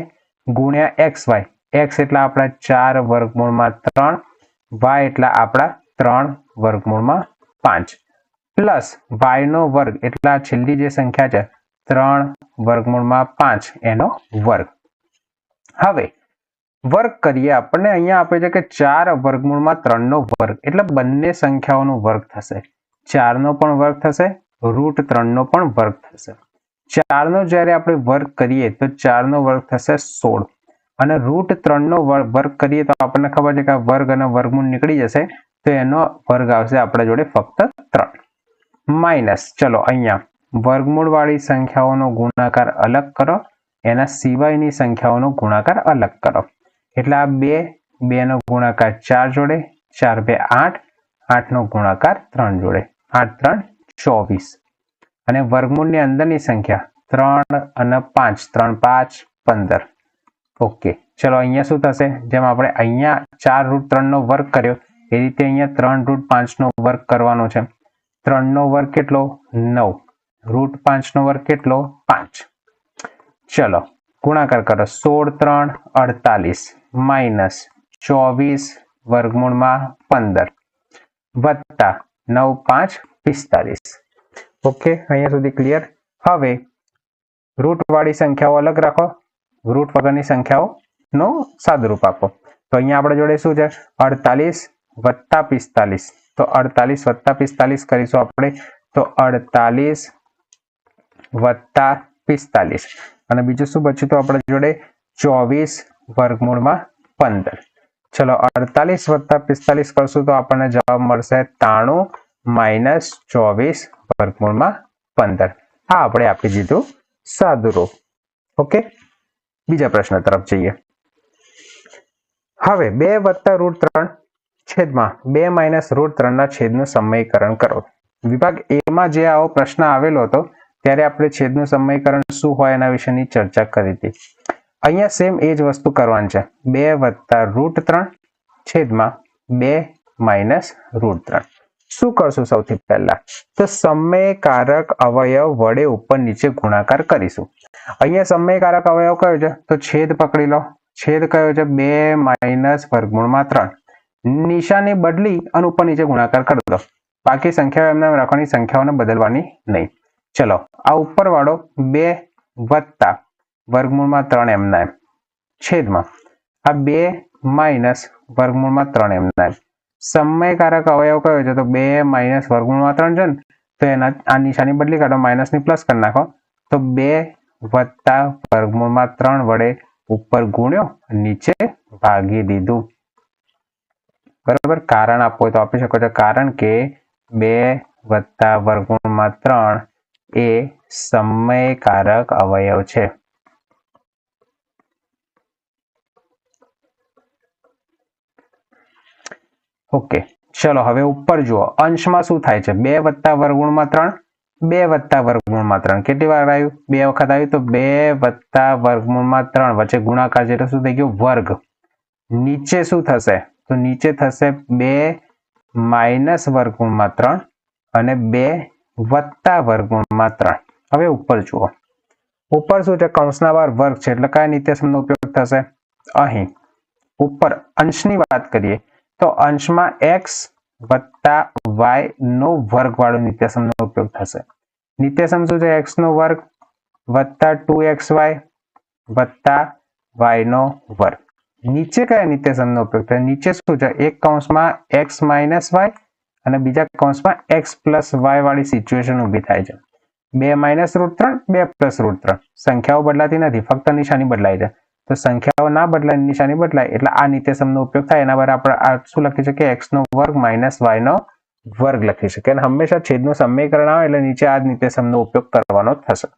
ગુણ્યા xy x એટલે આપણા 4 વર્ગમૂળમાં 3 y એટલે આપણા 3 વર્ગમૂળમાં 5 પ્લસ y નો વર્ગ એટલે આ છેલ્લી જે સંખ્યા છે 3 વર્ગમૂળમાં 5 એનો વર્ગ। હવે वर्ग करिए आपने अहींया आपे छे के 4 वर्गमूळमां 3 नो वर्ग એટલે બંને સંખ્યાઓનો વર્ગ થશે 4 નો પણ વર્ગ થશે √3 નો પણ વર્ગ થશે 4 નો જ્યારે આપણે વર્ગ કરીએ તો 4 નો વર્ગ થશે 16 અને √3 નો વર્ગ કરીએ તો આપણને ખબર છે કે વર્ગ અને વર્ગમૂળ નીકળી જશે તો એનો વર્ગ આવશે આપણા જોડે ફક્ત 3 માઈનસ ચલો અહીંયા વર્ગમૂળ વાળી સંખ્યાઓનો ગુણાકાર અલગ કરો એના સિવાયની સંખ્યાઓનો ગુણાકાર અલગ કરો એટલે આ 2 નો ગુણાકાર 4 જોડે 4 2 8 8 નો ગુણાકાર 3 જોડે 8 3 24 અને વર્ગમૂળની અંદરની સંખ્યા 3 અને 5 3 5 15 ઓકે ચલો અહીંયા શું થશે જેમ આપણે અહીંયા 4 √3 નો વર્ગ કર્યો એ રીતે અહીંયા 3 √5 નો વર્ગ કરવાનો છે 3 નો વર્ગ કેટલો 9 √5 નો વર્ગ કેટલો 5 चलो गुणाकार करो 16 3 48 माइनस 24 वर्गमूल में 15 वत्ता 9 5 45 ओके अहींया सुधी क्लियर। हवे रूट वाली संख्याओ अलग रखो रूट वगरनी संख्याओ नो सादरूप आपो तो अहींया आपणे जोडे शुं छे 48 वत्ता 45 तो 48 वत्ता 45 करीशुं आपणे तो 48 वत्ता 45 અને બીજું શું બચ્યું તો આપણા જોડે 24 વર્ગમૂળમાં 15 ચલો 48 વત્તા 45 કરશું તો આપણને જવાબ મળશે 93 માઈનસ 24 વર્ગમૂળમાં 15 આ આપણે આપી દીધું સાદું રૂપ। ઓકે બીજા પ્રશ્ન તરફ જઈએ। હવે 2 વત્તા √3 છેદમાં 2 માઈનસ √3 ના છેદનું સમીકરણ કરો। વિભાગ એ માં જે આવો પ્રશ્ન આવેલો હતો ત્યારે આપણે છેદનું સમીકરણ શું હોય એના વિશેની ચર્ચા કરી હતી। અહીંયા સેમ એ જ વસ્તુ કરવાની છે 2 વત્તા √3 છેદમાં 2 માઈનસ √3 શું કરશું સૌથી પહેલા તો સમયકારક અવયવ વડે ઉપર નીચે ગુણાકાર કરીશું। અહીંયા સમયકારક અવયવ કયો છે તો છેદ પકડી લો છેદ કયો છે 2 માઈનસ વર્ગમૂળમાં 3 નિશાની બદલી અને ઉપર નીચે ગુણાકાર કરી દો બાકી સંખ્યાઓ એમને રાખવાની સંખ્યાઓને બદલવાની નહીં। चलो आ ऊपर वाळो 2 वत्ता वर्गमूल में 3 एमना एम छेद में आ 2 माइनस वर्गमूल में 3 एमना एम समयकारक अवयव कयो छे तो 2 माइनस वर्गमूल में 3 है तो एना आ निशानी बदली काढो माइनस नी प्लस कर नाखो तो 2 वत्ता वर्गमूल में 3 वडे ऊपर गुण्यो नीचे भागी दीधुं बराबर। कारण आपो तो आपी शको छो कारण के 2 वत्ता वर्गमूल में 3 ए समयकारक अवयव छे। ओके चलो हवे ऊपर जुओ अंश में शुं थाय छे 2 वत्ता वर्गमूल में 3 2 वत्ता वर्गमूल में 3 केटली वार आव्युं 2 वखत आव्युं तो 2 वत्ता वर्गमूल में 3 वच्चे गुणाकार जेटले शुं थई गयुं वर्ग नीचे शुं थशे तो नीचे थशे 2 माइनस वर्गमूल में 3 अने 2 वत्ता वर्गमूल में 3 हवे ऊपर जुओ ऊपर शुं छे कंसना बार वर्ग छे એટલે કયા નિત્યસમનો ઉપયોગ થશે અહીં ऊपर अंशनी વાત કરીએ तो अंश में x वत्ता y नो वर्ग वाळो नित्यसमनो उपयोग थशे। नित्यसम शुं छे x नो वर्ग वत्ता 2xy वत्ता y नो वर्ग। नीचे कया नित्यसमनो उपयोग थशे नीचे शुं छे एक कौंस में x माइनस y અને બીજા કૌંસમાં x પ્લસ y વાળી સિચ્યુએશન ઊભી થાય છે 2 માઇનસ √3 2 પ્લસ √3 સંખ્યાઓ બદલાતી નથી ફક્ત નિશાની બદલાય છે તો સંખ્યાઓ ના બદલાય નિશાની બદલાય એટલે આ નિત્યસમનો ઉપયોગ થાય એના પર આપણે આ શું લખી શકીએ x નો વર્ગ માઇનસ y નો વર્ગ લખી શકીએ અને હંમેશા છેદનું સમીકરણ આવે એટલે નીચે આ નિત્યસમનો ઉપયોગ કરવાનો થશે।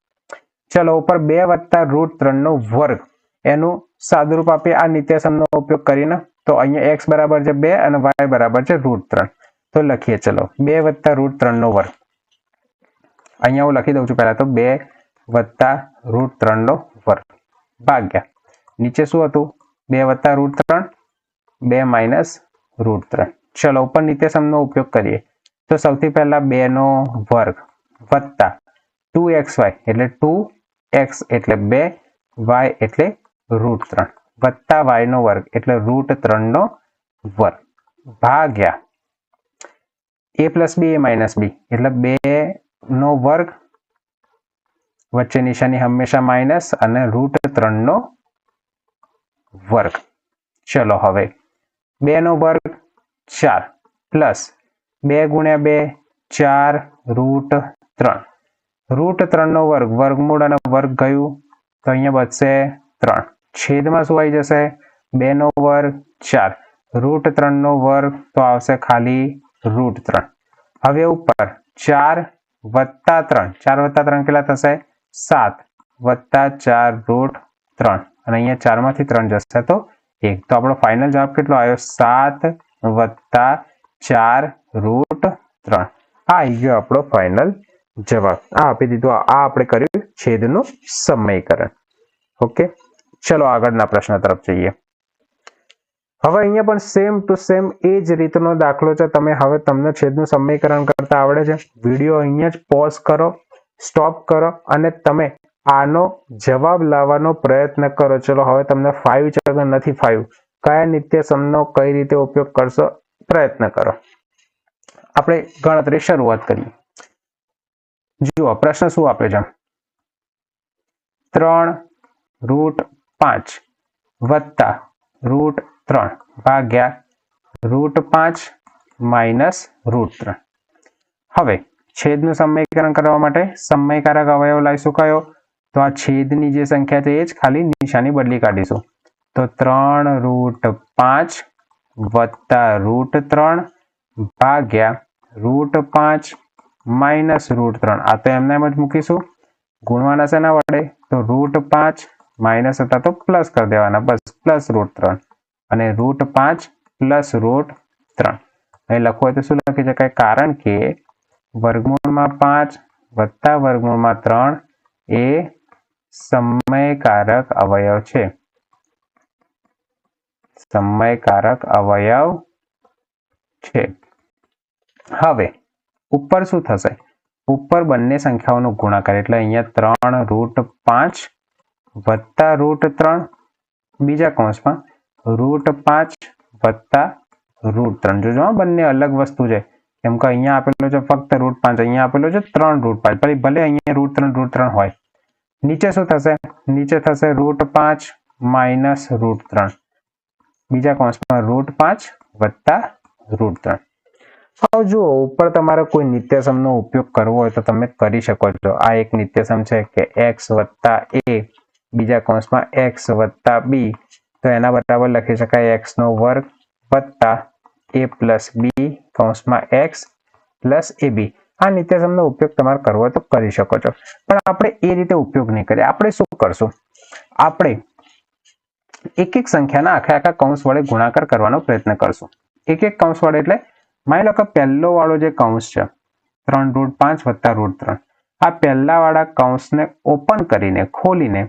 ચલો ઉપર 2 વત્તા √3 નો વર્ગ એનું સાદુરૂપ આપી આ નિત્યસમનો ઉપયોગ કરીને તો અહીંયા x બરાબર છે 2 અને y બરાબર છે √3 तो लखीए चलो 2 वत्ता √3 नो वर्ग अहींया हूँ लखी दऊं छुं पहला तो 2 वत्ता √3 नो वर्ग भाग्या नीचे शुं हतुं 2 वत्ता √3 2 માઇનસ √3। ચલો ઉપર નિત્યસમનો ઉપયોગ કરીએ તો સૌથી પહેલા 2 નો વર્ગ વત્તા 2xy એટલે 2x એટલે 2 y એટલે √3 વત્તા y નો વર્ગ એટલે √3 નો વર્ગ ભાગ્યા a plus b a minus b એટલે 2 નો વર્ગ વચ્ચે નિશાની હંમેશા માઇનસ અને √3 નો વર્ગ। ચલો હવે 2 નો વર્ગ 4 પ્લસ 2 ગુણ્યા 2 4 √3 √3 નો વર્ગ વર્ગમૂળ અને વર્ગ ગયું તો અહીંયા બચશે 3 છેદમાં શું આવી જશે 2 નો વર્ગ 4 √3 નો વર્ગ તો આવશે ખાલી √3। હવે ઉપર 4 વત્તા 3 4 વત્તા 3 કેટલા થશે 7 વત્તા 4 √3 અને અહીંયા 4 માંથી 3 જશે તો 1 તો આપણો ફાઇનલ જવાબ કેટલો આવ્યો 7 વત્તા 4 √3 આ આવી ગયો આપણો ફાઇનલ જવાબ। આ આપી દીધું આ આપણે કર્યું છેદનું સમીકરણ। ઓકે ચલો આગળના પ્રશ્ન તરફ જઈએ। હવે અહીંયા પણ સેમ ટુ સેમ એ જ રીતનો દાખલો છે। તમે હવે તમને છેદનું સમીકરણ કરતા આવડે છે વિડીયો અહીંયા જ પોઝ કરો સ્ટોપ કરો અને તમે આનો જવાબ લાવવાનો પ્રયત્ન કરો। ચલો હવે તમને 5 છે કે નથી 5 કયા નિત્યસમનો કઈ રીતે ઉપયોગ કરશો પ્રયત્ન કરો। આપણે ગણતરી શરૂઆત કરીએ। જુઓ પ્રશ્ન શું આપ્યો છે 3√5 વત્તા √3 ભાગ્યા √5 માઇનસ √3। હવે છેદનું સમીકરણ કરવા માટે સમયકારક અવયવ લાવીશું કયો તો આ છેદની જે સંખ્યા છે એ જ ખાલી નિશાની બદલી કાઢીશું તો 3√5 વત્તા √3 ભાગ્યા √5 માઇનસ √3 આ તો એમને એમ જ મૂકીશું ગુણવાના શેના વડે તો √5 માઇનસ હતા તો પ્લસ કરી દેવાના બસ પ્લસ √3 અને √5 પ્લસ √3 અહીં લખવું હોય તો શું લખી શકાય કારણ કે વર્ગમૂળમાં 5 વત્તા વર્ગમૂળમાં 3 એ સમયકારક અવયવ છે સમયકારક અવયવ છે। હવે ઉપર શું થશે ઉપર બંને સંખ્યાઓનો ગુણાકાર એટલે અહીંયા 3√5 વત્તા √3 બીજા કૌંસમાં √5 વત્તા √3 જોજો બંને અલગ વસ્તુ છે કેમ કે અહીંયા આપેલો છે ફક્ત √5 અહીંયા આપેલો છે 3√5 ભલે અહીંયા √3 હોય નીચે શું થશે નીચે થશે √5 માઇનસ √3 બીજા કૌંસમાં √5 વત્તા √3। હવે જુઓ ઉપર તમારે કોઈ નિત્યસમનો ઉપયોગ કરવો હોય તો તમે કરી શકો છો। આ એક નિત્યસમ છે કે x વત્તા a બીજા કૌંસમાં x વત્તા b તો એના બરાબર લખી શકાય x નો વર્ગ વત્તા a પ્લસ b કૌંસમાં x પ્લસ ab। આ નિત્યસમનો ઉપયોગ તમારે કરવો હોય તો કરી શકો છો પણ આપણે એ રીતે ઉપયોગ નહીં કરીએ। આપણે શું કરશું આપણે એક એક સંખ્યાના આખા કૌંસ વડે ગુણાકાર કરવાનો પ્રયત્ન કરશું। એક એક કૌંસ વડે એટલે માની લો કે પહેલો વાળો જે કૌંસ છે 3√5 વત્તા √3 આ પહેલા વાળા કૌંસને ઓપન કરીને ખોલીને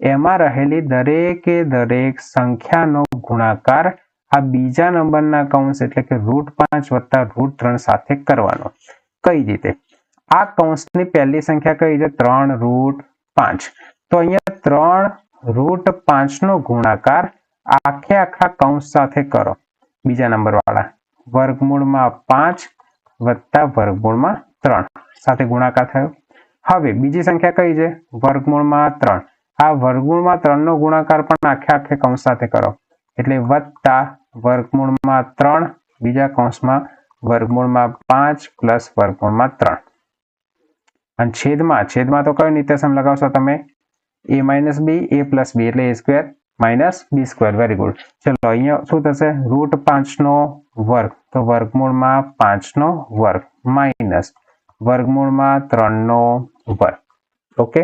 એમાં રહેલી દરેકે દરેક સંખ્યાનો ગુણાકાર આ બીજા નંબરના કૌંસ એટલે કે √5 વત્તા √3 સાથે કરવાનો। કઈ રીતે આ કૌંસની પહેલી સંખ્યા કઈ છે 3√5 તો અહીંયા 3√5 નો ગુણાકાર આખા કૌંસ સાથે કરો બીજા નંબર વાળા વર્ગમૂળમાં 5 વત્તા વર્ગમૂળમાં 3 સાથે ગુણાકાર થયો। હવે બીજી સંખ્યા કઈ છે વર્ગમૂળમાં 3 આ વર્ગમૂળમાં 3 નો ગુણાકાર પણ આખે કૌંસ સાથે કરો એટલે વત્તા વર્ગમૂળમાં 3 બીજા કૌંસમાં વર્ગમૂળમાં 5 પ્લસ વર્ગમૂળમાં 3 અને છેદમાં તો કયો નિત્યસમ લગાવશો તમે a minus b a plus b એટલે a² minus b²। Very good. ચલો અહીંયા શું થશે √5 નો વર્ગ તો વર્ગમૂળમાં 5 નો વર્ગ માઇનસ વર્ગમૂળમાં 3 નો વર્ગ। ઓકે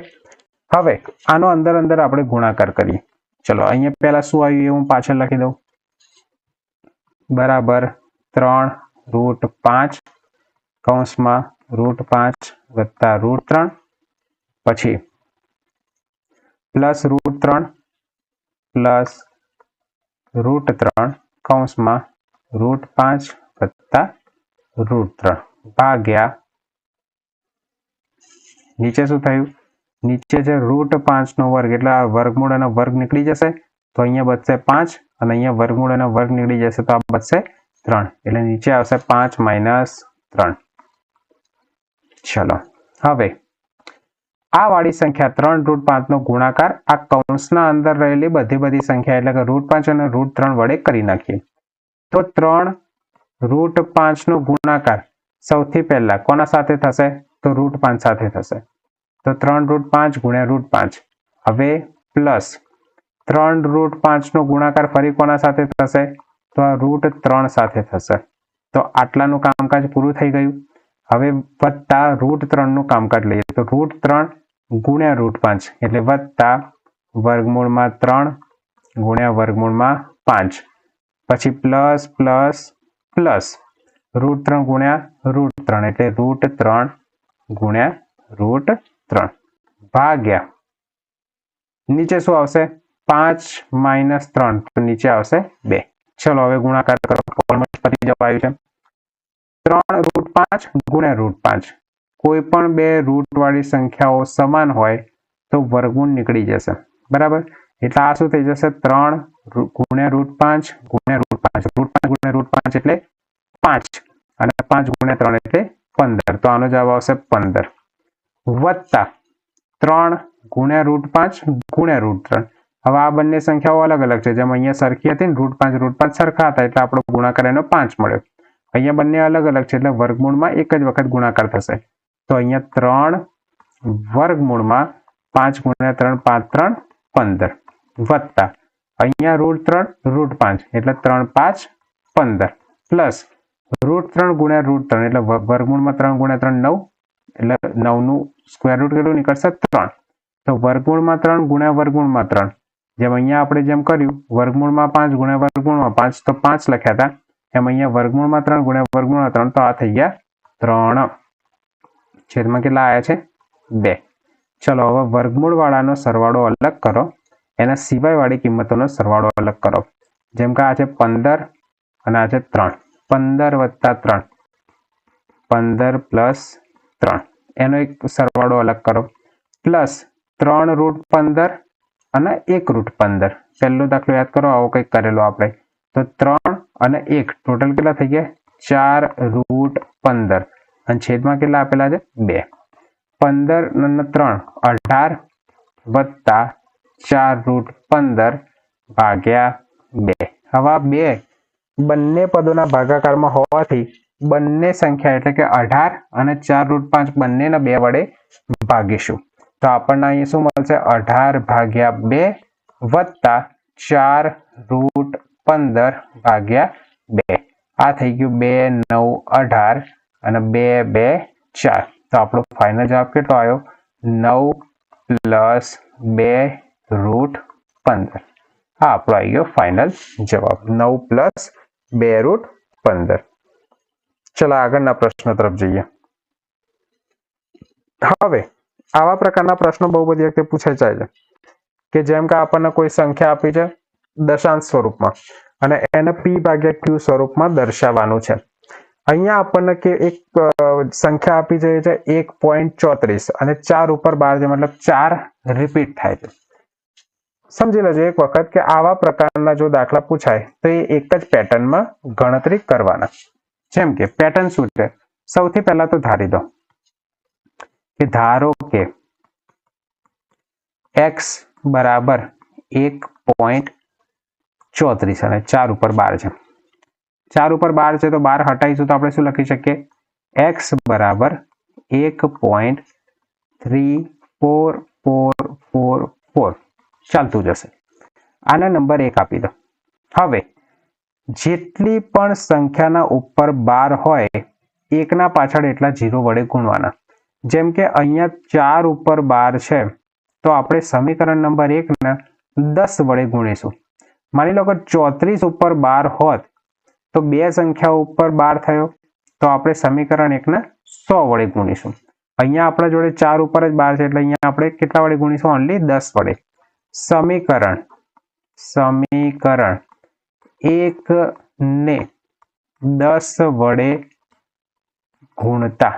હવે આનો અંદર આપણે ગુણાકાર કરીએ। ચલો અહીંયા પહેલા શું આવ્યું એ હું પાછળ લખી દઉં બરાબર 3√5 કૌંસમાં √5 વત્તા √3 પછી પ્લસ √3 પ્લસ √3 કૌંસમાં √5 વત્તા √3 ભાગ્યા નીચે શું થયું, નીચે છે √5 વર્ગ એટલે આ વર્ગમૂળ અને વર્ગ નીકળી જશે તો અહીંયા બચશે 5 અને અહીંયા વર્ગમૂળ અને વર્ગ નીકળી જશે તો આ બચશે 3 એટલે નીચે આવશે 5 - 3. ચલો હવે આ વાળી સંખ્યા 3 √5 નો ગુણાકાર આ કૌંસના અંદર રહેલી બધી સંખ્યા એટલે કે √5 અને √3 વડે કરી નાખીએ તો 3 √5 નો ગુણાકાર સૌથી પહેલા કોના સાથે થશે તો √5 સાથે થશે તો 3 √5 ગુણ્યા √5 હવે પ્લસ 3 √5 નો ગુણાકાર ફરી કોના સાથે થશે તો આ √3 સાથે થશે તો આટલાનું કામકાજ પૂરું થઈ ગયું. હવે વત્તા √3 નું કામકાજ લઈએ તો √3 ગુણ્યા √5 એટલે વત્તા વર્ગમૂળમાં 3 ગુણ્યા વર્ગમૂળમાં 5 પછી પ્લસ પ્લસ પ્લસ √3 ગુણ્યા √3 એટલે √3 ગુણ્યા √3 ભાગ્યા નીચે શું આવશે 5 - 3 તો નીચે આવશે 2. ચલો હવે ગુણાકાર કરો ઓલમોસ્ટ પતી જવા આવ્યું છે. 3 √5 ગુણ્યા √5 કોઈ પણ બે રૂટ વાળી સંખ્યાઓ સમાન હોય તો વર્ગમૂળ નીકળી જશે બરાબર એટલે આ શું થઈ જશે 3 ગુણ્યા √5 ગુણ્યા √5 √5 ગુણ્યા √5 એટલે 5 અને 5 ગુણ્યા 3 એટલે 15 તો આનો જવાબ આવશે 15 વત્તા 3 ગુણ્યા √5 ગુણ્યા √3 હવે આ બંને સંખ્યાઓ અલગ અલગ છે જેમ અહીંયા સરખી હતી ને √5 સરખા હતા એટલે આપણો ગુણાકાર એનો 5 મળ્યો. અહીંયા બંને અલગ અલગ છે એટલે વર્ગમૂળમાં એક જ વખત ગુણાકાર થશે તો અહીંયા 3 વર્ગમૂળમાં 5 ગુણ્યા 3 5 3 15 વત્તા અહીંયા √3 √5 એટલે 3 5 15 પ્લસ √3 ગુણ્યા √3 એટલે વર્ગમૂળમાં 3 ગુણ્યા 3 9 એટલે 9 નું સ્ક્વેર રૂટ કેટલું નીકળશે 3 તો વર્ગમૂળમાં 3 ગુણ્યા વર્ગમૂળમાં 3 જેમ અહીંયા આપણે જેમ કર્યું વર્ગમૂળમાં 5 ગુણ્યા વર્ગમૂળમાં 5 તો 5 લખ્યા હતા એમ અહીંયા વર્ગમૂળમાં 3 ગુણ્યા વર્ગમૂળમાં 3 તો આ થઈ ગયા 3 છેદમાં કેટલા આવ્યા છે 2. ચલો હવે વર્ગમૂળ વાળાનો સરવાળો અલગ કરો એના સિવાય વાળી કિંમતોનો સરવાળો અલગ કરો જેમ કે આ છે 15 અને આ છે 3 15 વત્તા 3 15 પ્લસ 3 એનો એક સરવાળો અલગ કરો પ્લસ 3 √15 અને 1 √15 પહેલો દાખલો યાદ કરો આવો કંઈક કરેલો આપણે તો 3 અને 1 ટોટલ કેટલા થઈ ગયા 4 √15 અને છેદમાં કેટલા આપેલા છે 2 15 અને 3 18 વત્તા 4 √15 ભાગ્યા 2 હવે આ 2 બંને પદોના ભાગાકારમાં હોવાથી બંને સંખ્યા એટલે કે 18 અને 4 √5 બંનેના 2 વડે ભાગીશું તો આપણને અહીં શું મળશે 18 ભાગ્યા 2 વત્તા 4 √15 ભાગ્યા 2 આ થઈ ગયું 2 9 18 અને 2 2 4 તો આપણો ફાઇનલ જવાબ કેટલો આવ્યો 9 પ્લસ 2 √15 આ આપણો આવી ગયો ફાઇનલ જવાબ 9 પ્લસ 2 √15. ચલો આગળના પ્રશ્ન તરફ જઈએ. હવે આવા પ્રકારના પ્રશ્નો બહુ બધી વખતે પૂછાઈ જાય છે કે જેમ કે આપણને કોઈ સંખ્યા આપી છે દશાંશ સ્વરૂપમાં અને એને p/q સ્વરૂપમાં દર્શાવવાનું છે. અહીંયા આપણને કે એક સંખ્યા આપી છે 1.34 અને 4 ઉપર 12 છે મતલબ 4 રિપીટ થાય છે. સમજી લેજો એક વખત કે આવા પ્રકારના જો દાખલા પૂછાય તો એ એક જ પેટર્નમાં ગણતરી કરવાના. જેમ કે પેટર્ન શું છે સૌથી પહેલા તો ધારી દો કે ધારો કે x બરાબર 1.34 અને 4 ઉપર 12 છે 4 ઉપર 12 છે તો 12 હટાઈશું તો આપણે શું લખી શકીએ x બરાબર 1.3444 ચાલતું જશે. આને નંબર 1 આપી દો. હવે જેટલી પણ સંખ્યાના ઉપર 12 હોય એકના પાછળ એટલા 0 વડે ગુણવાના. જેમ કે અહીંયા 4 ઉપર 12 છે તો આપણે સમીકરણ નંબર 1 ને 10 વડે ગુણીશું. માની લો કે 34 ઉપર 12 હોત તો બે સંખ્યાઓ ઉપર 12 થયો તો આપણે સમીકરણ 1 ને 100 વડે ગુણીશું. અહીંયા આપણા જોડે 4 ઉપર જ 12 છે એટલે અહીંયા આપણે કેટલા વડે ગુણીશું ઓન્લી 10 વડે. સમીકરણ 1 ને 10 વડે ગુણતા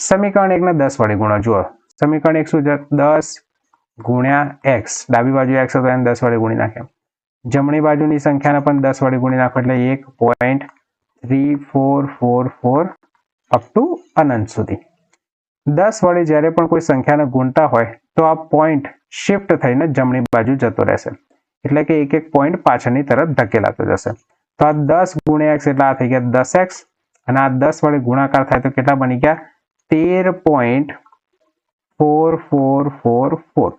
સમીકરણ 1 ને 10 વડે ગુણો. જુઓ સમીકરણ 1 શું છે? 10 ગુણ્યા x, ડાબી બાજુ x હતો એને 10 વડે ગુણી નાખ્યા. જમણી બાજુની સંખ્યાને પણ 10 વડે ગુણી નાખો એટલે 1.3444 અપ ટુ અનંત સુધી. 10 વડે જ્યારે પણ કોઈ સંખ્યાને ગુણતા હોય તો આ પોઈન્ટ શિફ્ટ થઈને જમણી બાજુ જતો રહેશે, એટલે કે એક એક પોઈન્ટ પાછળની તરફ ધકેલાતો જશે. તો આ 10 ગુણ્યા x એટલે આ થઈ ગયા 10x અને આ 10 વડે ગુણાકાર થાય તો કેટલા બની ગયા? 13.4444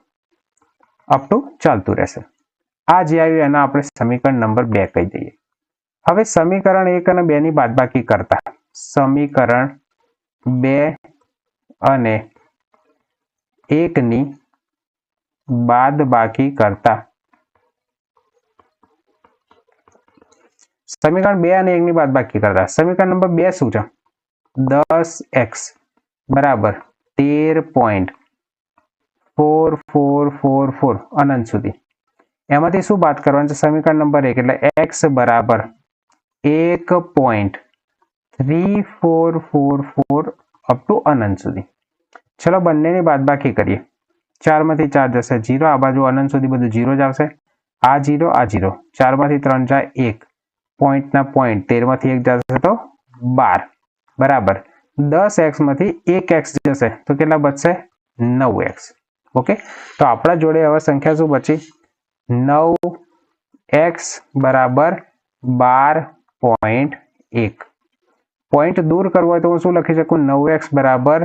અપ ટુ ચાલતું રહેશે. આ જે આવ્યું એના આપણે સમીકરણ નંબર 2 કહી દઈએ. હવે સમીકરણ 1 અને 2 ની બાદબાકી કરતા સમીકરણ 2 અને 1 ની બાદબાકી કરતા સમીકરણ 2 અને 1 ની બાદબાકી કરતા સમીકરણ નંબર 2 શું છે? 10x બરાબર 13.4444 અનંત સુધી. એમાંથી શું બાદ કરવાનું છે? સમીકરણ નંબર 1 એટલે x બરાબર 1.3444 અપ ટુ અનંત સુધી. ચલો બંનેની બાદબાકી કરીએ. 4 માંથી 4 જશે 0, આ બાજુ અનંત સુધી બધું 0 જ આવશે. આ 0 આ 0, 4 માંથી 3 જાય 1, પોઈન્ટના પોઈન્ટ 13 માંથી 1 જશે તો 12 બરાબર 10x માંથી 1x જશે તો કેટલા બચશે? 9x. ઓકે, તો આપણા જોડે હવે સંખ્યા શું બચી? 9x બરાબર 12.1. પોઈન્ટ દૂર કરવો હોય તો હું શું લખી શકું? 9x બરાબર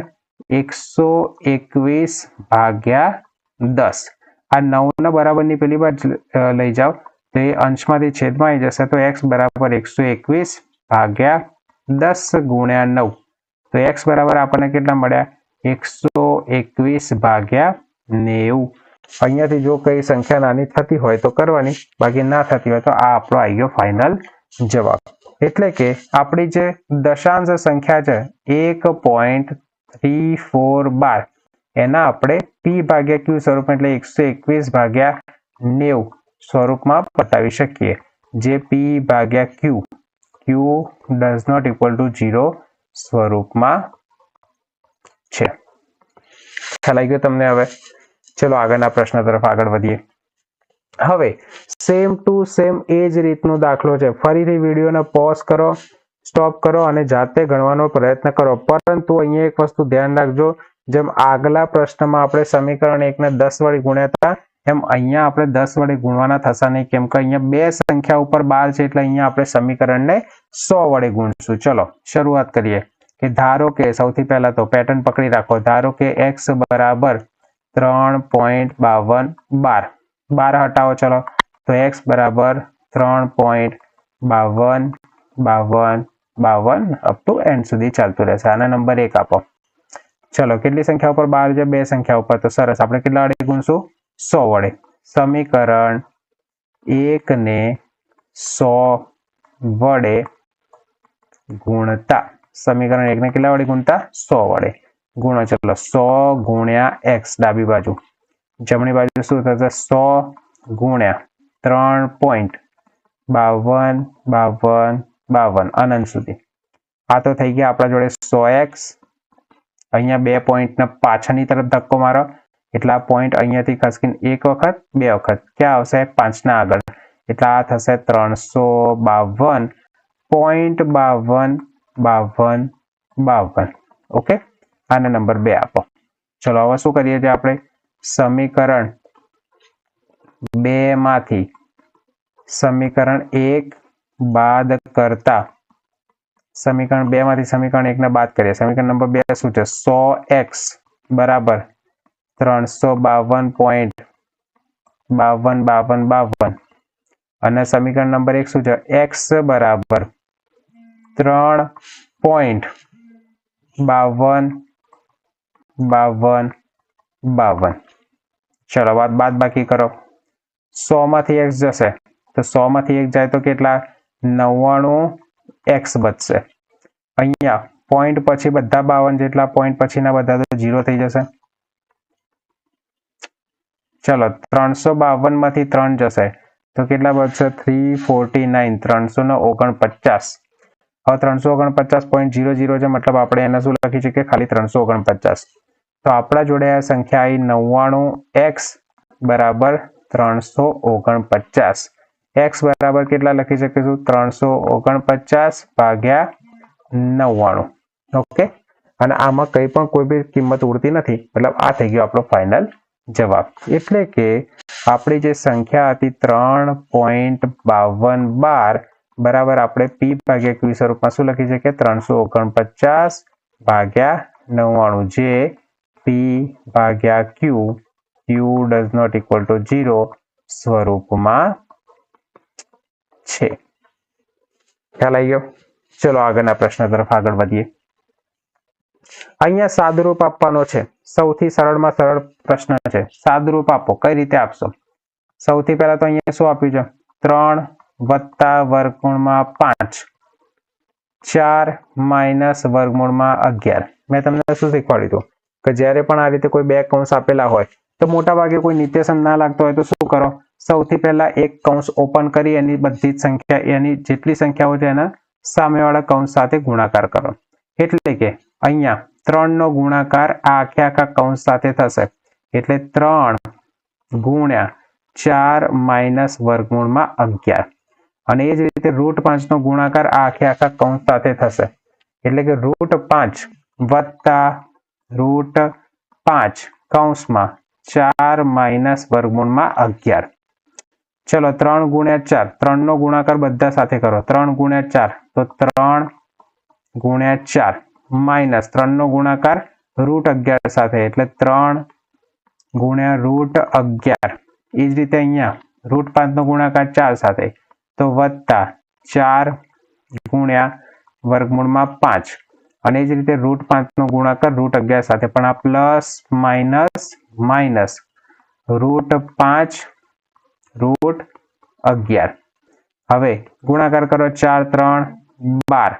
121 ભાગ્યા 10. આ 9 ના બરાબરની પેલી બાજુ લઈ જાઓ તો એ અંશમાંથી છેદમાં આવી જશે તો x બરાબર 121 ભાગ્યા 10 ગુણ્યા 9. તો x બરાબર આપણને કેટલા મળ્યા? 121 ભાગ્યા 90. અહીંયાથી જો કઈ સંખ્યા નાની થતી હોય તો કરવાની, બાકી ના થતી હોય તો આ આપણો આવી ગયો ફાઇનલ જવાબ. એટલે કે આપણી જે દશાંશ સંખ્યા છે 1.3412 એના આપણે p ભાગ્યા q સ્વરૂપ એટલે 121 ભાગ્યા 90 સ્વરૂપમાં બતાવી શકીએ, જે p ભાગ્યા q does not equal to 0 સ્વરૂપમાં છે. ખ્યાલ આવી ગયો તમને? હવે ચલો આગળના પ્રશ્ન તરફ આગળ વધીએ. હવે સેમ ટુ સેમ એ જ રીતનો દાખલો છે. ફરીથી વિડીયોને પોઝ કરો, સ્ટોપ કરો અને જાતે ગણવાનો પ્રયત્ન કરો. પરંતુ અહીંયા એક વસ્તુ ધ્યાન રાખજો, જેમ આગલા પ્રશ્નમાં આપણે સમીકરણ 1 ને 10 વડે ગુણ્યા હતા એમ અહીંયા આપણે 10 વડે ગુણવાના થશે નહીં, કેમ કે અહીંયા બે સંખ્યા ઉપર 12 છે એટલે અહીંયા આપણે સમીકરણને 100 વડે ગુણશું. ચલો શરૂઆત કરીએ. કે ધારો કે સૌથી પહેલા તો પેટર્ન પકડી રાખો. ધારો કે x બરાબર 3.52 12 હટાવો ચલો તો x બરાબર 3.52 અપ ટુ એન્ડ સુધી ચાલતું રહેશે. આના નંબર 1 આપો. ચલો કેટલી સંખ્યા ઉપર 12 છે? બે સંખ્યા ઉપર. તો સરસ, આપણે કેટલા વડે ગુણશું? 100 વડે. સમીકરણ 1 ને 100 વડે ગુણતા સમીકરણ 1 ને કેટલા વડે ગુણતા? 100 વડે ગુણો. ચલો 100 ગુણ્યા x ડાબી બાજુ, જમણી બાજુ શું થશે? 100 ગુણ્યા 3.52 અનંત સુધી. આ તો થઈ ગયા આપણા જોડે 100x. અહીંયા બે પોઈન્ટને પાછળની તરફ ધક્કો મારો એટલે આ પોઈન્ટ અહીંયાથી ખસકીને એક વખત બે વખત ક્યાં આવશે? 5 ના આગળ, એટલે આ થશે 352.52. ઓકે, આને નંબર 2 આપો. ચલો હવે શું કરીએ છીએ આપણે? સમીકરણ 2 માંથી સમીકરણ 1 બાદ કરતા સમીકરણ 2 માંથી સમીકરણ 1 ને બાદ કરીએ. સમીકરણ નંબર 2 શું છે? 100x બરાબર 352.52 અને સમીકરણ નંબર 1 શું છે? x બરાબર 3.52. ચલો બાદ બાકી કરો. 100 માંથી x જશે તો 100 માંથી 1 જાય તો કેટલા? 99x બચશે. અહીંયા પોઈન્ટ પછી બધા 52 જેટલા, પોઈન્ટ પછીના બધા તો 0 થઈ જશે. ચલો 352 માંથી 3 જશે તો કેટલા બચશે 349 349. હવે 349.00 છે મતલબ આપણે એને શું લખી શકીએ ખાલી 349. તો આપણા જોડે આ સંખ્યા આવી 99x બરાબર 349. x બરાબર કેટલા લખી શકીશું 349 ભાગ્યા 99. ઓકે, અને આમાં કંઈ પણ કોઈ બી કિંમત ઉડતી નથી, મતલબ આ થઈ ગયો આપણો ફાઇનલ જવાબ. એટલે કે આપણી જે સંખ્યા હતી 3.5212 બરાબર આપણે p ભાગ્યા q સ્વરૂપમાં શું લખી શકીએ 349 ભાગ્યા 99, જે p ભાગ્યા q does not equal to 0 સ્વરૂપમાં છે. ખ્યાલ આવી ગયો? ચલો આગળના પ્રશ્ન તરફ આગળ વધીએ. અહીંયા સાદુરૂપ આપવાનો છે. સૌથી સરળમાં સરળ પ્રશ્ન છે. સાદુરૂપ આપો. કઈ રીતે આપશો? સૌથી પહેલા તો અહીંયા શું આપ્યું છે 3 વત્તા વર્ગમૂળમાં 5 4 માઇનસ વર્ગમૂળમાં 11. મેં તમને શું શીખવાડ્યું હતું કે જ્યારે પણ આ રીતે કોઈ બે કૌંસ આપેલા હોય તો મોટા ભાગે કોઈ નિત્યસમ ના લાગતો હોય તો શું કરો, સૌથી પહેલા એક કૌંસ ઓપન કરી એની બધી જ સંખ્યા એની જેટલી સંખ્યાઓ છે એના સામેવાળા કૌંસ સાથે ગુણાકાર કરો. એટલે કે અહીંયા 3 નો ગુણાકાર આ આખા કૌંસ સાથે થશે એટલે 3 ગુણ્યા 4 માઇનસ વર્ગમૂળમાં 11. અને એ જ રીતે √5 નો ગુણાકાર આ આખા કૌંસ સાથે થશે એટલે કે √5 વત્તા √5 કૌંસમાં 4 માઇનસ વર્ગમૂળમાં 11. ચલો 3 ગુણ્યા 4, 3 નો ગુણાકાર બધા સાથે કરો. 3 ગુણ્યા 4 તો 3 ગુણ્યા 4 માઇનસ 3 નો ગુણાકાર √11 સાથે એટલે 3 ગુણ્યા √11. એ જ રીતે અહીંયા √5 નો ગુણાકાર 4 સાથે તો વત્તા 4 ગુણ્યા વર્ગમૂળમાં 5. અને એ જ રીતે √5 નો ગુણાકાર √11 સાથે પણ આ પ્લસ માઇનસ માઇનસ √5 √11. હવે ગુણાકાર કરો 4 3 12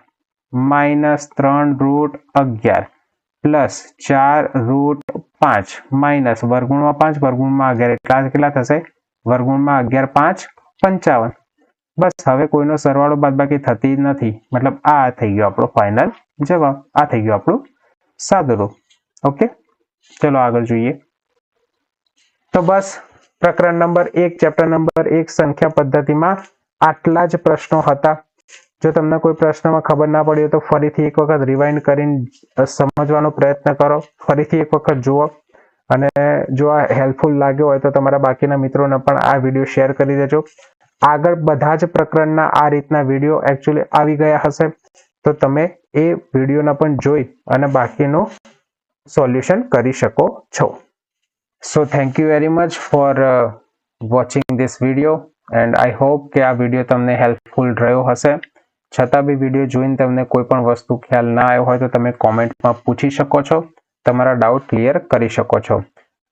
માઇનસ 3 √11 પ્લસ 4 √5 માઇનસ વર્ગમૂળમાં 5 વર્ગમૂળમાં 11 એટલે કેટલા થશે વર્ગમૂળમાં 11 5 55. બસ હવે કોઈનો સરવાળો બાદબાકી થતી નથી, મતલબ આ થઈ ગયો આપણો ફાઇનલ જવાબ. આ થઈ ગયો આપણું સાદુરૂપ. ઓકે, ચલો આગળ જોઈએ. તો બસ પ્રકરણ નંબર 1 ચેપ્ટર નંબર 1 સંખ્યા પદ્ધતિમાં આટલા જ પ્રશ્નો હતા. જો તમને કોઈ પ્રશ્નમાં ખબર ના પડી તો ફરીથી એક વખત રિવાઇન્ડ કરીને સમજવાનો પ્રયત્ન કરો, ફરીથી એક વખત જુઓ, અને જો આ હેલ્પફુલ લાગ્યો હોય તો તમારા બાકીના મિત્રોને પણ આ વિડીયો શેર કરી દેજો. આગળ બધા જ પ્રકરણના આ રીતના વિડીયો એકચ્યુઅલી આવી ગયા હશે તો તમે એ વિડીયોના પણ જોઈ અને બાકીનું સોલ્યુશન કરી શકો છો. So thank you very much for watching this video and I hope કે આ વિડીયો તમને હેલ્પફુલ રહ્યો હશે. છતાં બી વિડીયો જોઈને તમને કોઈ પણ વસ્તુ ખ્યાલ ના આવ્યો હોય તો તમે કોમેન્ટમાં પૂછી શકો છો, તમારા ડાઉટ ક્લિયર કરી શકો છો.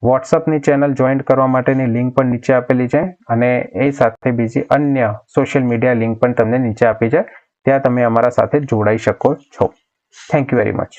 વોટ્સઅપની ચેનલ જોઈન કરવા માટેની લિંક પણ નીચે આપેલી છે અને એ સાથે બીજી અન્ય સોશિયલ મીડિયા લિંક પણ તમને નીચે આપી છે, ત્યાં તમે અમારા સાથે જોડાઈ શકો છો. Thank you very much.